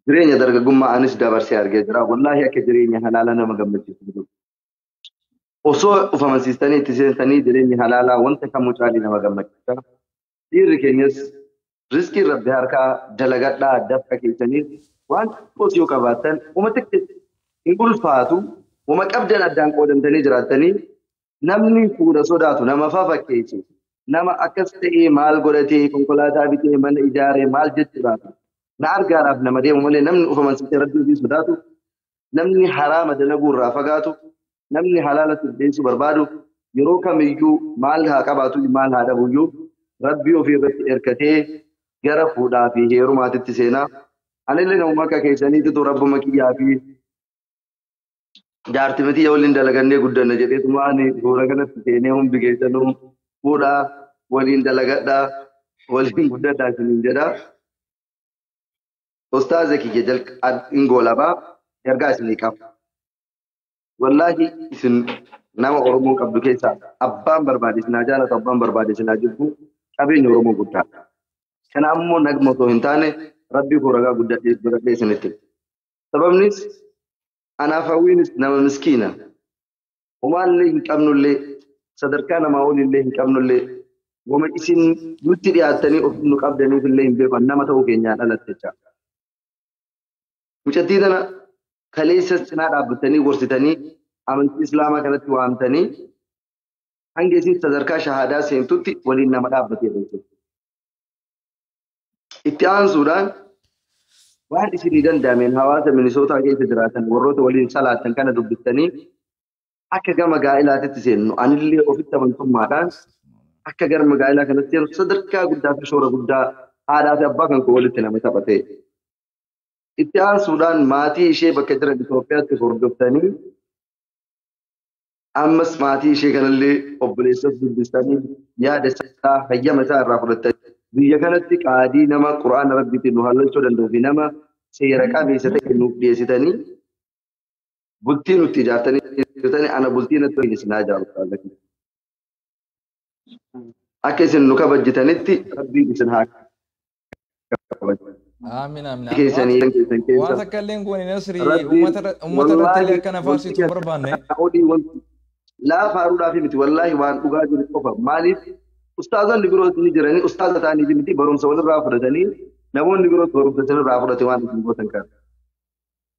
jireenya dargaggummaa anis dabarsee argee jira. Wallaahi akka jireenya halaalaa nama gammachiisu. Osoo of amansiistanii itti seentanii jireenya halaalaa wanta kamuu caalii nama gammachiisa. Dhiirri keenyas riskii rabbi harkaa dalagadhaa dafqa keessaniif waan tokkos yoo qabaatan uummata hin ulfaatu, uuma qabdan addaan qoodamtanii jiraattanii namni fuudha sodaatu nama fakkeessu. Nama akkas ta'ee maal godhatee konkolaataa bitee mana ijaaree maal jechuudhaaf na argaadhaaf nama deemu malee namni of amansiisee rabbii ofii sodaatu, namni haraama dalaguu irraa fagaatu, namni halaala sirreessuu barbaadu yeroo kamiyyuu maal haa qabaatu maal haa dhabuyyuu rabbii ofii irratti erkatee gara fuudhaa fi heerumaatitti seenaa. Anillee namuma akka keessaniitu rabbuma kiyyaa fi jaartimatii waliin dalagannee guddanna jedheetuma ani suura kanatti seenee hundi keessanuu fuudhaa waliin dalagadhaa waliin guddadhaa isiniin jedha. Ustaaza kiyya jalqabin goolabaa ergaa isinii qaba. Wallaahi isin nama Oromoo qabdu keessaa abbaan barbaade isinaa jaalatu, abbaan barbaade isinaa jibbu qabeenya Oromoo guddaadha. Kanaaf immoo nagma osoo hin taane rabbii koo ragaa godhadhee isinitti. Sababnis anaaf hawwiinis nama miskiina. Homaallee hin qabnullee sadarkaa namaa olillee hin qabnullee wama isin nutti dhiyaattanii of nu qabdaniif illee hin beekan nama ta'uu keenyaa dhalatte jecha. Mucattii tana kaleessa cinaa dhaabbatanii gorsitanii amantii Islaamaa kanatti waamtanii hanga isin sadarkaa shahaadaa seentutti waliin nama dhaabbatee jechuudha. Itti aansuudhaan waan isinii danda'ameen hawaasa Minisootaa keessa jiraatan warroota waliin salaatan kana dubbistanii akka gama gaa'ilaatitti seennu anillee ofitti amantummaadhaan akka gama gaa'ilaa kanatti seennu sadarkaa guddaa fi shoora guddaa haadhaa fi abbaa kan koo walitti nama taphatee. Itti aansuudhaan maatii ishee bakka jiran Itoophiyaatti hordoftanii ammas maatii ishee kanallee obboleessas dubbistanii yaada isaa hayyama isaa irraa fudhattanii biyya kanatti qaadii nama quraana rabbiitiin nu halalchuu danda'u fi nama seera qabeessa ta'e nuuf dhiyeessitanii bultii nutti ijaartanii ana bultii natti isin ijaaru taatanii. Akka isin nu kabajjitanitti rabbiin isin haa kabaju. Aamin aamin. Keessanii Waan takka illee kun nasrii uummata irratti illee akka nafaarsituu barbaanne. Laafa haruudhaaf miti wallaahi waan dhugaa jiru qofa. Maaliif ustaazonni biroo ni jiranii ustaaza ta'anii miti barumsa walirraa fudhatanii namoonni biroo barumsa irraa fudhate waan isin gootan kan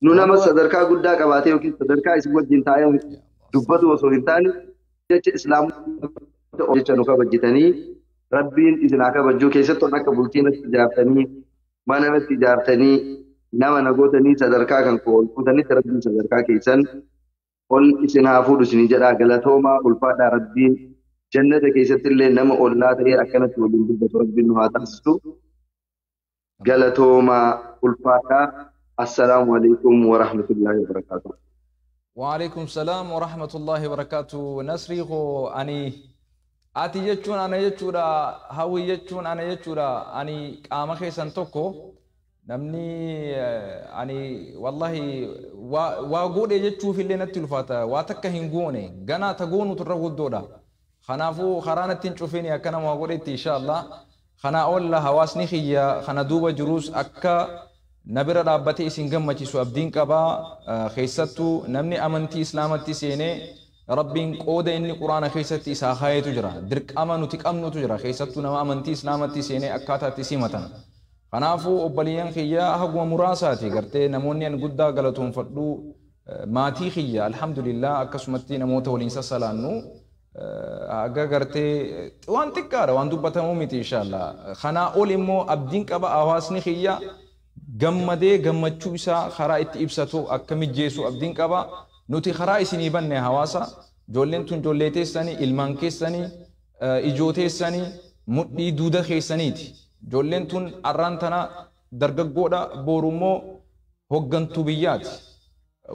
nu nama sadarkaa guddaa qabaatee yookiin sadarkaa isin wajjin taa'ee dubbatu osoo hin taane jecha islaamummaa jecha nu kabajjitanii rabbiin isin haa kabajuu keessatti on akka bultiinatti ijaartanii mana irratti ijaartanii nama nagootanii sadarkaa kan koolfutanitti rabbiin sadarkaa keessan ol isin haa fuudhu isin jedhaa galatoomaa ulfaadhaa rabbiin jannata keessatti illee nama ollaa ta'ee akkanatti waliin dubbatu rabbiin nu haa taasisu galatoomaa ulfaadhaa assalaamu alaikum wa rahmatullahi wa barakatuh. وعليكم السلام ورحمة الله وبركاته نسري خو أني أتي يجون أنا يجورا هاوي يجون أنا يجورا أني قام خيسان توكو نمني أني والله وأقول يجوا في اللي نتلفاتا واتك هنقوني جنا تقونوا ترغد دودا خنافو خرانة تنشوفيني أكنا ما أقول إن شاء الله خنا أول هواسني خيا خنا دوبا جروس أكا نبرة رابطة إسنجم ما تيسو أبدين كبا خيستو نمني أمنتي إسلامتي سينه ربين قودة إني قرآن خيستي ساخاية تجرا درك أمنو تك أمنو تجرا خيستو نما أمنتي إسلامتي سينه أكاتا تسيمتنا خنافو أبليان خيا هقوا مراساتي قرتي نموني أن قدا قلتهم فردو ماتي خيا الحمد لله أكسمتي نموت والإنسان سلانو أجا قرتي وان تكارا وان دوبتمو ميتي إن شاء الله خنا أول إمو أبدين كبا أواسني خيا gammadee gammachuu isaa karaa itti ibsatu akka mijjeessu abdiin qaba nuti karaa isinii banne hawaasa ijoolleen tun ijoollee teessanii ilmaan keessanii ijoo teessanii mudhii duuda keessaniiti ijoolleen tun arraan tana dargaggoodha boorummoo hoggantuu biyyaati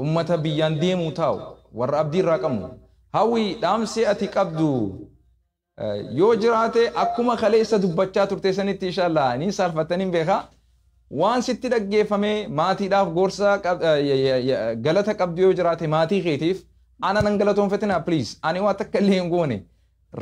ummata biyyaan deemuu taa'u warra abdii irraa qabnu hawwi dhaamsee ati qabdu yoo jiraate akkuma kaleessa dubbachaa turte sanitti inshallah niin saalfataniin beekaa waan sitti dhaggeeffamee maatiidhaaf gorsa galata qabdu yoo jiraate maatii keetiif ana nan galatoonfatina please ani waa takka illee hin goone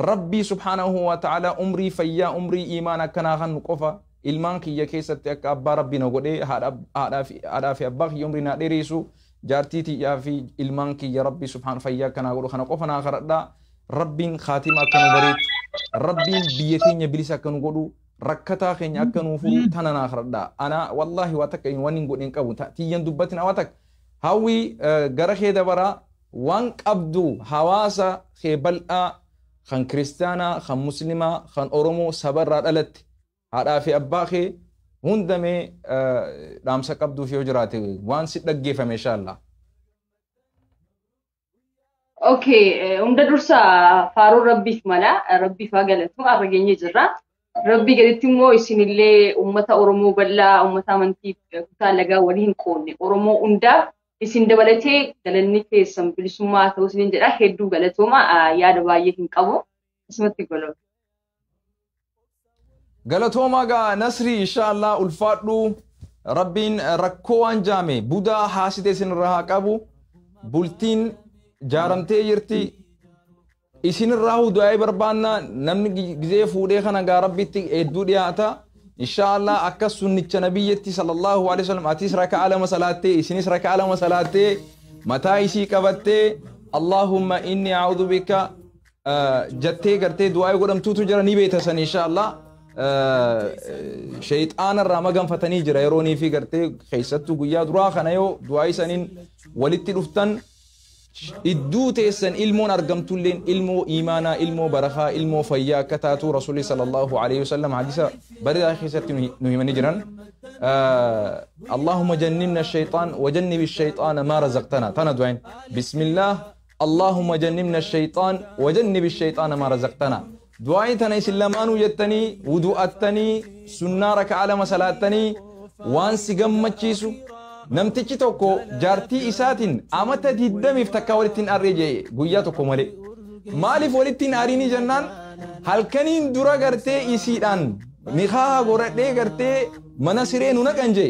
rabbii subhaanahu wa ta'ala umrii fayyaa umrii iimaan akkanaa kan qofa ilmaan kiyya keessatti akka abbaa rabbii na godhee haadhaa fi abbaa kiyya umrii naa dheereessu jaartii tiyyaa fi ilmaan kiyya rabbii subhaan fayyaa akkanaa godhu kana qofa naa kadhadhaa rabbiin khaatima akka nu bareechu rabbiin biyya keenya bilisa akka nu godhu rakkataa keenya akka nuu furu tana naa kadhadhaa ana wallahi waa takka waan hin godhin qabu tiyyan dubbatin waa takka hawwi gara kee dabaraa waan qabdu hawaasa kee bal'aa kan kiristaanaa kan muslimaa kan oromoo sabarraa dhalatti haadhaa fi abbaa kee hundamee dhaamsa qabduuf yoo jiraate waan si dhaggeeffame inshallah. Okay, hunda dursa faaruu rabbiif mala rabbiif haa galatu har'a geenye jirra. Rabbi gaditti immoo isinillee ummata Oromoo bal'aa ummata amantii kutaa lagaa waliin qoonne Oromoo hundaaf isin dabalatee galanni keessan bilisummaa ta'uu isin jedha hedduu galatooma yaada baay'ee hin qabu asumatti goloo. Galatooma gaa Nasri inshallah ulfaadhu rabbiin rakkoo waan jaame budaa haasite isin irraa haa qabu bultiin jaaramtee jirti. isin irraa du'aa barbaanna namni gizee fuudhee kana gaa rabbitti hedduu dhiyaata inshallah akka sunnicha nabiyyatti sallallahu alaihi wasallam atis raka'a lama salaattee isinis raka'a lama salaattee mataa isii qabattee allahumma inni a'udhu bika jattee gartee du'aa godhamtuutu jira ni beetasan inshallah shayxaana irraa maganfatanii jira yeroonii fi gartee keessattuu guyyaa duraa kana yoo du'aa isaniin walitti dhuftan idduu teessan ilmoon argamtulleen ilmoo iimaanaa ilmoo barakaa ilmoo fayyaa akka taatu rasuulli sallallahu alaihi wasallam hadisa bareedaa keessatti nu himanii jiran اللهم جنبنا الشيطان وجنب الشيطان ما رزقتنا تندعين بسم الله اللهم جنبنا الشيطان وجنب الشيطان ما رزقتنا دعائي تنا إسلامانو جتني ودوءتني سنة ركعة مسلاتني وان سيقم مچيسو namtichi tokko jaartii isaatiin amata 20 takka walittiin arreeje guyyaa tokko malee maaliif walittiin ariini jennaan halkaniin dura gartee isiidhaan nikaa godhadhee gartee mana siree nu naqan je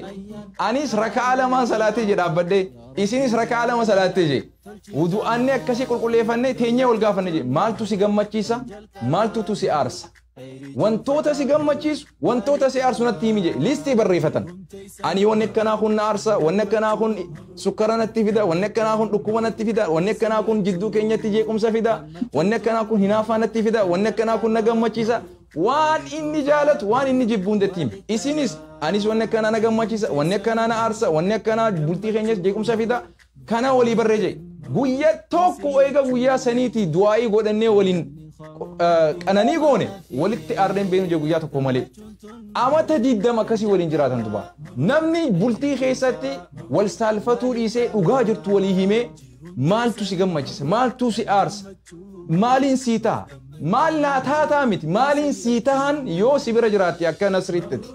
anis raka'a lama salaatee je dhaabbadhee isinis raka'a lama salaatee je wudu'anne akkasii qulqulleeffannee teenyee wal gaafanne je maaltu si gammachiisa maaltu si aarsa wantoota si gammachiisu wantoota si aarsu natti himi je listii barreeffatan ani wanni akkanaa kun na aarsa wanni akkanaa kun sukkara natti fida wanni akkanaa kun dhukkuba natti fida wanni akkanaa kun jidduu keenyatti jeequmsa fida wanni akkanaa kun hinaafaa natti fida wanni akkanaa kun na gammachiisa waan inni jaalatu waan inni jibbuun detti himi isinis anis wanni akkana na gammachiisa wanni akkana na aarsa wanni akkana bultii keenyas jeequmsa fida kana walii barree jee guyyaa tokko eega guyyaa saniiti du'aa'ii godhannee waliin qananii goone walitti aardeen beenu jee guyyaa tokko malee amata 20 akkasii waliin jiraatan duba namni bultii keessatti wal saalfatuu dhiisee dhugaa jirtu walii himee maaltu si gammachisa maaltu si aarsa maaliin sii ta'a maal naa taataa miti maaliin sii tahan yoo si bira jiraatti akka nasriittati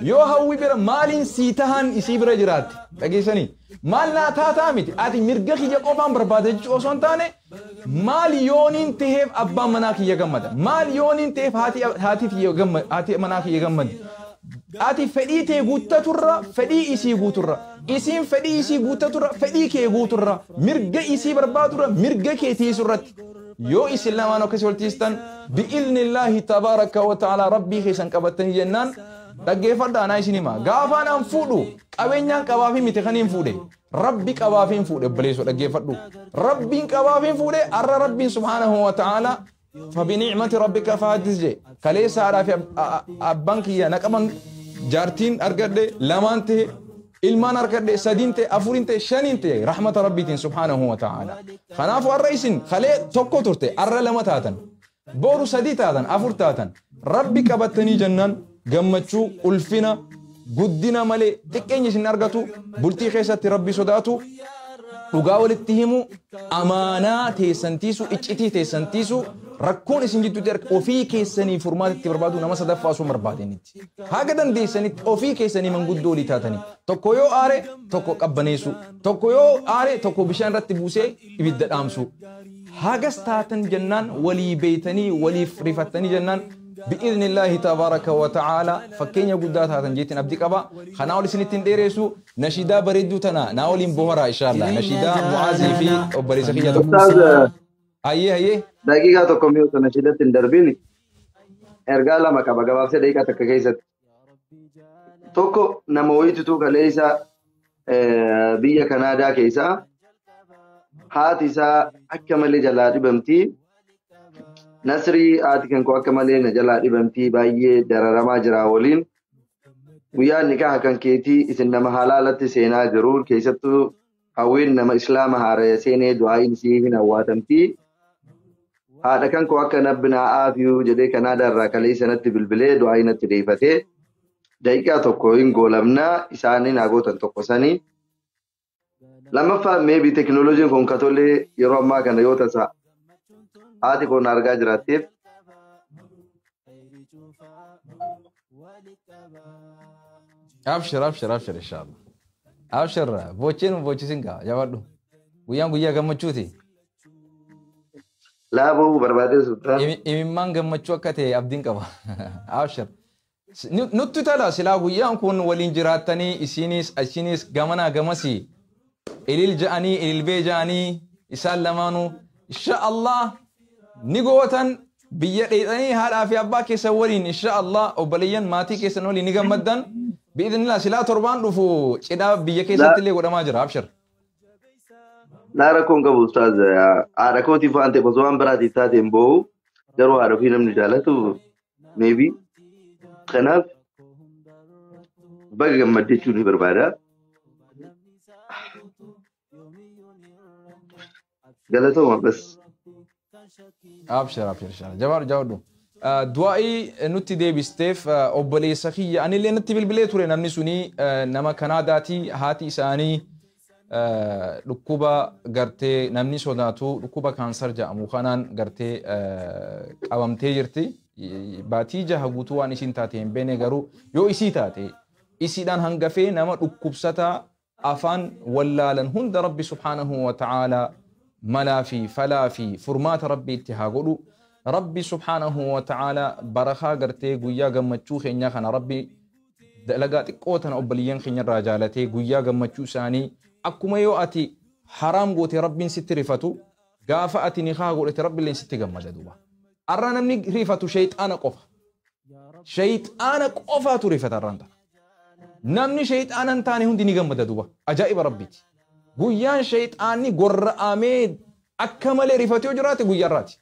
yoo hawwi bira maaliin sii tahan isii bira jiraatti dhageessanii maal naa taataa miti ati mirga kiyya qofaan barbaada jechuu osoo hin taane maal yooniin ta'eef abbaan manaa kiyya gammada maal yooniin ta'eef haati manaa kiyya gammadi ati fedhii tee guuttaturra fedhii isii guuturra isiin fedhii isii guuttaturra fedhii kee guuturra mirga isii barbaadurra mirga kee tiisurratti yoo isin lamaan akkasii waltiistan bi'ilnillaahi tabaaraka wa ta'ala rabbii keessan qabattanii jennaan dhaggeeffadhaa anaa isin himaa gaafaan an fuudhu qabeenyaan qabaafii miti kan hin fuudhe rabbi qabaafiin fuudhe obboleessoo dhaggeeffadhu rabbiin qabaafiin fuudhe arra rabbiin subhaanahu wa ta'ala فبنعمة ربك فحدث جي كليسا عرفي أبانك يا نكمن جارتين أركض لمان ته إلمان أركض سدين ته أفورين ته شنين ته رحمة ربي سبحانه وتعالى خناف الرئيسين خلي توكو ترته أرى لما تاتن بورو سدي تاتن أفور تاتن ربي كبتني جنان جمتشو ألفنا قدنا ملي تكيني سنرجتو بلتي خيسة ربي صداتو dhugaa walitti himu amaanaa teessantiisu iccitii teessantiisu rakkoon isin jidduutti ofii keessanii furmaatatti barbaadu nama sadaffaa osoo barbaadanitti haga dandeessanitti ofii keessanii manguddoo olii taatanii tokko yoo aare tokko qabbaneessu tokko yoo aare tokko bishaan irratti buusee ibidda dhaamsu hagas taatan jennaan walii beeytanii waliif rifattanii jennaan بإذن الله تبارك وتعالى فكين يقول هذا جيت نبدي قبا خناول سنتين ديرسو نشيدا بريدو تنا ناولين بوهرا إن شاء الله نشيدا معازي في وبريسخية أستاذ أيه دقيقة تكميوت نشيدا تندربيني إرجالا ما كبا جواب سيد دقيقة تكيسة توكو نمويت توكا ليسا بيا كندا كيسا هاتيسا أكمل جلاتي بمتي نصري آتكن كو أكمله نجلا إبنتي بايه دررما جراولين ويا نكاح كان كيتي إسنما حلالة سينا جرور كيستو أوين نما إسلام هاري سيني دعاين سيهن أواتمتي هذا كان كو أكنا بنا آفيو جدي كنادا راكالي سنت بالبلي دعاين تريفتي دايكا توكوين غولمنا إساني ناغوتن توكوساني لما فا ميبي تكنولوجي كون كاتولي يروم ما كان يوتسا آتی کو نارگا جراتیف أبشر إن شاء الله أبشر بوچينga jawadhu guyaan guyyaa gammachuuti laaboo barbaadee sultaan imimmaan gammachuu akka ta'e abdiin qaba abshir nutti tala silaa guyyaan kun waliin jiraattanii isinis gamanaa gamasi ilil ja'anii ilil bee ja'anii isaan lamaanuu insha Allah ni gootan biyya dheedhanii haadhaa fi abbaa keessa waliin insha Allah obboleeyyan maatii keessan waliin ni gammaddan bi'idhnillah silaa torbaan dhufu cidhaa biyya keessatti illee godhamaa jira abshir naara kun qabu ustaaz haadha kootiif waan ta'e osoo waan biraatiif taateen boo'u garuu haadha ofii namni jaalatu maybe kanaaf baga gammaddechuu ni barbaada galatooma bas أبشر جوار جوادو دعائي نتي ديبستيف أبلي سخية أنا اللي نتي بالبلاد ورنا نسوني نما كناداتي هاتي ساني لكوبا قرتي نمني سوداتو لكوبا كانسر جا مخانان قرتي قوام تيجرتي باتي جا هقولوا أنا سنتاتين بيني قرو يو إسيتاتي إسيدان هنقفي نما لكوبستا أفان ولا لن هند ربي سبحانه وتعالى ملافي فلافي فرمات ربي اتهاقلو ربي سبحانه وتعالى برخا قرتي قويا قمتشو خينيا خانا ربي دلقاتي قوتنا أبليين خينيا راجالتي قويا قمتشو ساني أكما يو أتي حرام قوتي ربي سترفتو قافا أتي نخا قولتي ربي اللي ستي قمد دوبا أرانا مني رفتو شيطانا قفا شيطانا قفا ترفت أرانا نمني شيطانا تاني هندي نقمد دوبا أجائب ربيتي guyyaan shayxaanni gorra'amee akka malee rifatee jiraate guyyaarraati.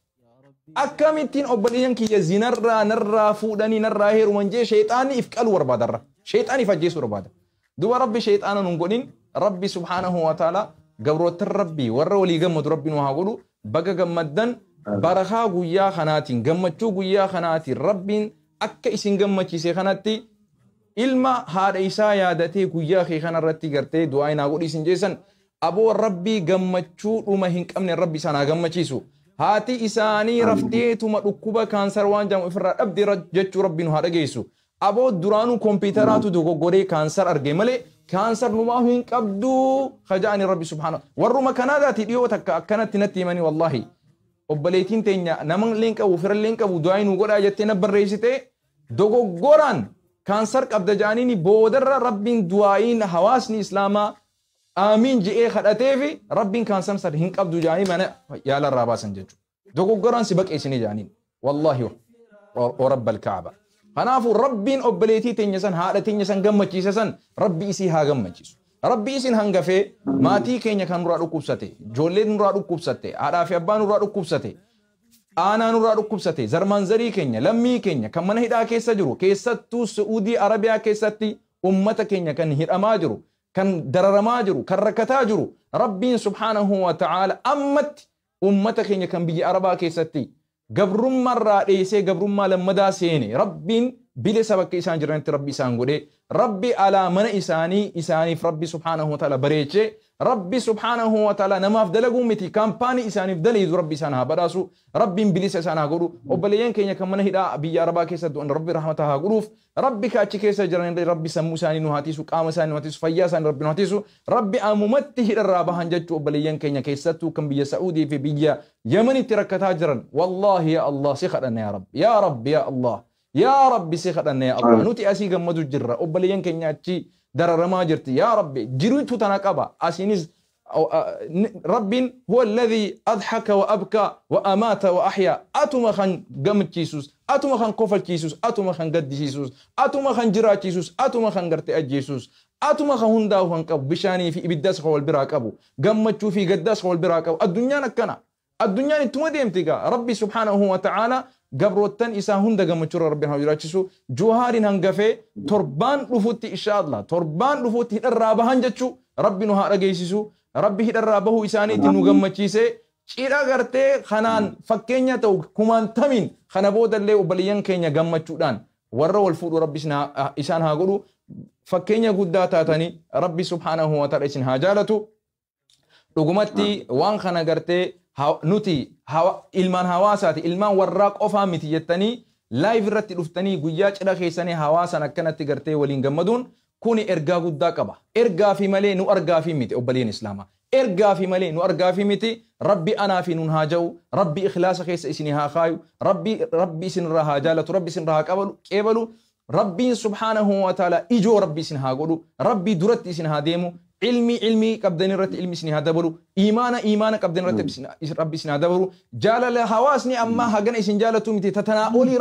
Akkamittiin obboleeyyan kiyya zinarraa narraa fuudhanii narraa heeruman jee shayxaanni if qalu barbaadarra. شيطان يفجيسو ربادا دوبا ربي شيطانا نقولين ربي سبحانه وتعالى قبروت الربي ورّا ولي قمد ربي نوها بقى قمدن برخا قويا خناتين قمتشو قويا خناتي ربين أكا إسين قمتشي سي خناتي إلما هاد إيسا يادتي قويا خي خنا رتي قرتي دعاين أقول إسين جيسن أبو ربي قمتشو وما هنك أمن ربي سانا قمتشيسو هاتي إساني رفتيتو مدوكوبا كانسر وان جام إفراد أبدي رجتشو ربي نوها رجيسو أبو درانو كمبيوتراتو دوغو غوري كانسر أرجي ملي كانسر نما هنك أبدو خجاني ربي سبحانه ورّو مكاناتي ديو كانت تنتي مني والله وبليتين تينيا نمن لينك أو فرل لينك أو دعين وقول أجتنا بريسته دوغو غوران كانسر أبدا جانيني بودر ربين دعين حواسني إسلاما آمين جئ خدتيفي ربين كانسر سر هنك أبدو جاني من يا للرابع سنججو دوغو غوران سبك إسني جانين والله ورب الكعبة خنافو ربين أبليتي تينيا سن هذا تينيا سن جمّتشي سن ربي إسي ها جمّتشي ربي إسين هنگفه ماتي كينيا كان نورا ركوبسته جولد نورا ركوبسته عرافي أبا نورا ركوبسته آنا نورا ركوبسته زرمانزري كينيا لمي كينيا كم من هدا كيسا جرو كيستو سعودي عربيا كيستي أمتا كينيا كان هرما جرو كان دررما جرو كان ركتا جرو ربي سبحانه وتعالى أمت أمتا كينيا كان بيجي عربا كيستي قبرم مرة ليسي قبرم ما لمدا سيني ربين بلي سبك إسان جرانت ربي إسان قولي ربي على من إساني في ربي سبحانه وتعالى بريتشي ربي سبحانه وتعالى نما فدلقو متي كامباني إساني فدلي يدو ربي إسانها براسو ربي بلي سيسانها قولو وبليين كينيا كمان هدا بيا ربا كيسا دون ربي رحمتها قولوف ربي كاتشي كيسا جرانت ربي سمو ساني نوهاتيسو قام ساني نوهاتيسو فيا ساني ربي نوهاتيسو ربي أمومته الرابا هنججو وبليين كينيا كيساتو كم بيا سعودي في بيا يمني تركتها جران والله يا الله سيخدنا يا رب يا رب يا الله يا ربي سيخدنا يا الله نوتي أسي قمدو جرة وبليين كينيا تشي درر ما جرتي يا ربي جريتو تناقبا أسينيز رب هو الذي أضحك وأبكى وأمات وأحيا أتوما خان قمت جيسوس أتوما خان قفل جيسوس أتوما خان قد جيسوس أتوما خان جرا جيسوس أتوما خان قرتي أجيسوس أتوما خان هندا وخان قب بشاني في إبداس خوال براك أبو قمت في قداس خوال براك أبو الدنيا نكنا الدنيا نتوما ديمتك ربي سبحانه وتعالى قبروتن إسا هندا قمتشور ربنا هجراتشسو جوهارين هنقفه تربان رفوتي إن شاء الله تربان رفوتي الرابة هنجتشو ربي نها رجيسسو ربي الرابه إساني تنو قمتشيسه شيرا غرتي خنان فكينيا تو كمان تمين خنبود اللي وبليان كينيا قمتشو دان ورّا والفود ربي إسانها قولو فكينيا قداتا تاني ربي سبحانه وتعالى إسانها جالتو رقمتي وان خنا غرتي نوتي ilmaan hawaasaati ilmaan warraaq ofaa miti jettanii live irratti dhuftanii guyyaa cidha keessanii hawaasan akkanatti gartee waliin gammaduun kuni ergaa guddaa qaba ergaa fi malee nu argaa fi miti obboleen islaama ergaa fi malee nu argaa fi miti rabbi anaa fi nun haa ja'u rabbi ikhlaasa keessa isinii haa kaayu rabbi isinirraa haa jaalatu rabbi isinirraa haa qeebalu rabbiin subhaanahu wa ta'ala ijoo rabbi isin haa godhu rabbi duratti isin haa deemu علمي قبضني رت علمي سني هذا برو إيمان قبضني رت ربي سني هذا برو جال هواسني أما هجنا سنجالته متى تتناولي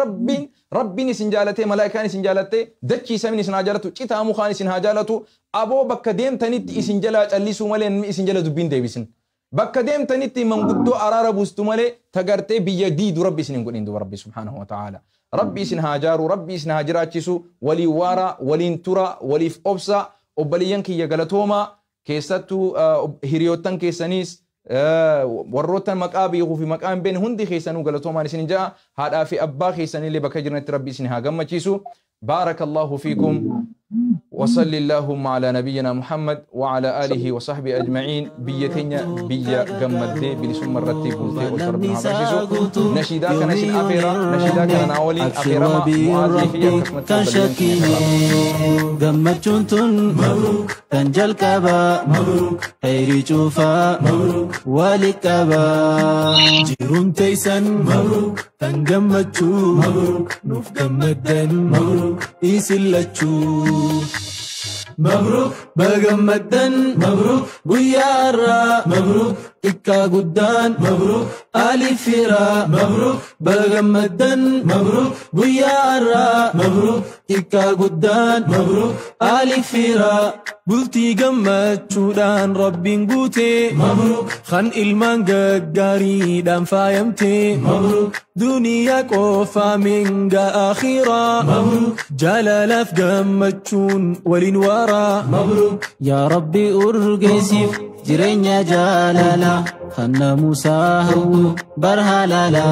ربي سنجالته ملائكة سنجالته دكي سمني سنجالته كتا مخاني سنجالته أبو بكديم تنيت سنجالات اللي سومالين سنجالته بين ديفيسن بكديم تنيت من قدو أرار بوستمالي تجرته بيديد ربي سنقول إندو ربي سبحانه وتعالى ربي سنهاجر ربي سنهاجراتشسو ولي وارا ولي انترا ولي أبصا وبليان كي يغلطوما كيستو هريوتان كيسانيس warroottan maqaa beekuu fi maqaan beekne hundi keessanuu galatoomaan isin jaa haadhaa fi abbaa keessanii illee bakka jiranitti rabbi isin haa gammachiisu بارك الله فيكم وصل اللهم على نبينا محمد وعلى آله وصحبه أجمعين بيتنا بيا جمد بلسم الرتيب والترب نشيداك نشيد أخيرا نشيداك ناولي أخيرا معاذ كشكي جمد جنتن مبروك تنجل كبا مبروك خيري شوفا مبروك ولكبا جيرون تيسن مبروك تنجمد مبروك نوف جمدن مبروك إيسلتشو مبروك بجمدن مبروك بيارا مبروك إكا قدان مبروك ألف فراء مبروك بغمدن مبروك قيا الراء مبروك إكا قدان مبروك ألف فراء بلتي قمت شودان ربي نقوتي مبروك خان إلمان قاري دام فايمتي مبروك دنيا قوفا من آخرة مبروك جلال قمت شون ولين ورا مبروك يا ربي أرقسف جرينيا جلالا خنا موسى هو برهلالا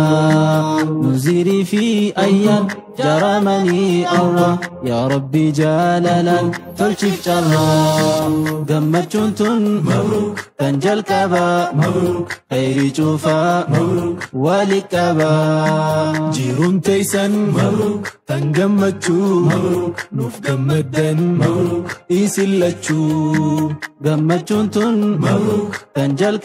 نزيري في أيام جرمني أورا يا ربي جلالا تلشف جرا قمت شنتن مبروك تنجل كبا مبروك خيري شوفا مبروك ولكبا جيرون تيسن مبروك تنجمتشو مبروك نوف قمدن مبروك إيسلتشو قمت شنتن مبروك تنجل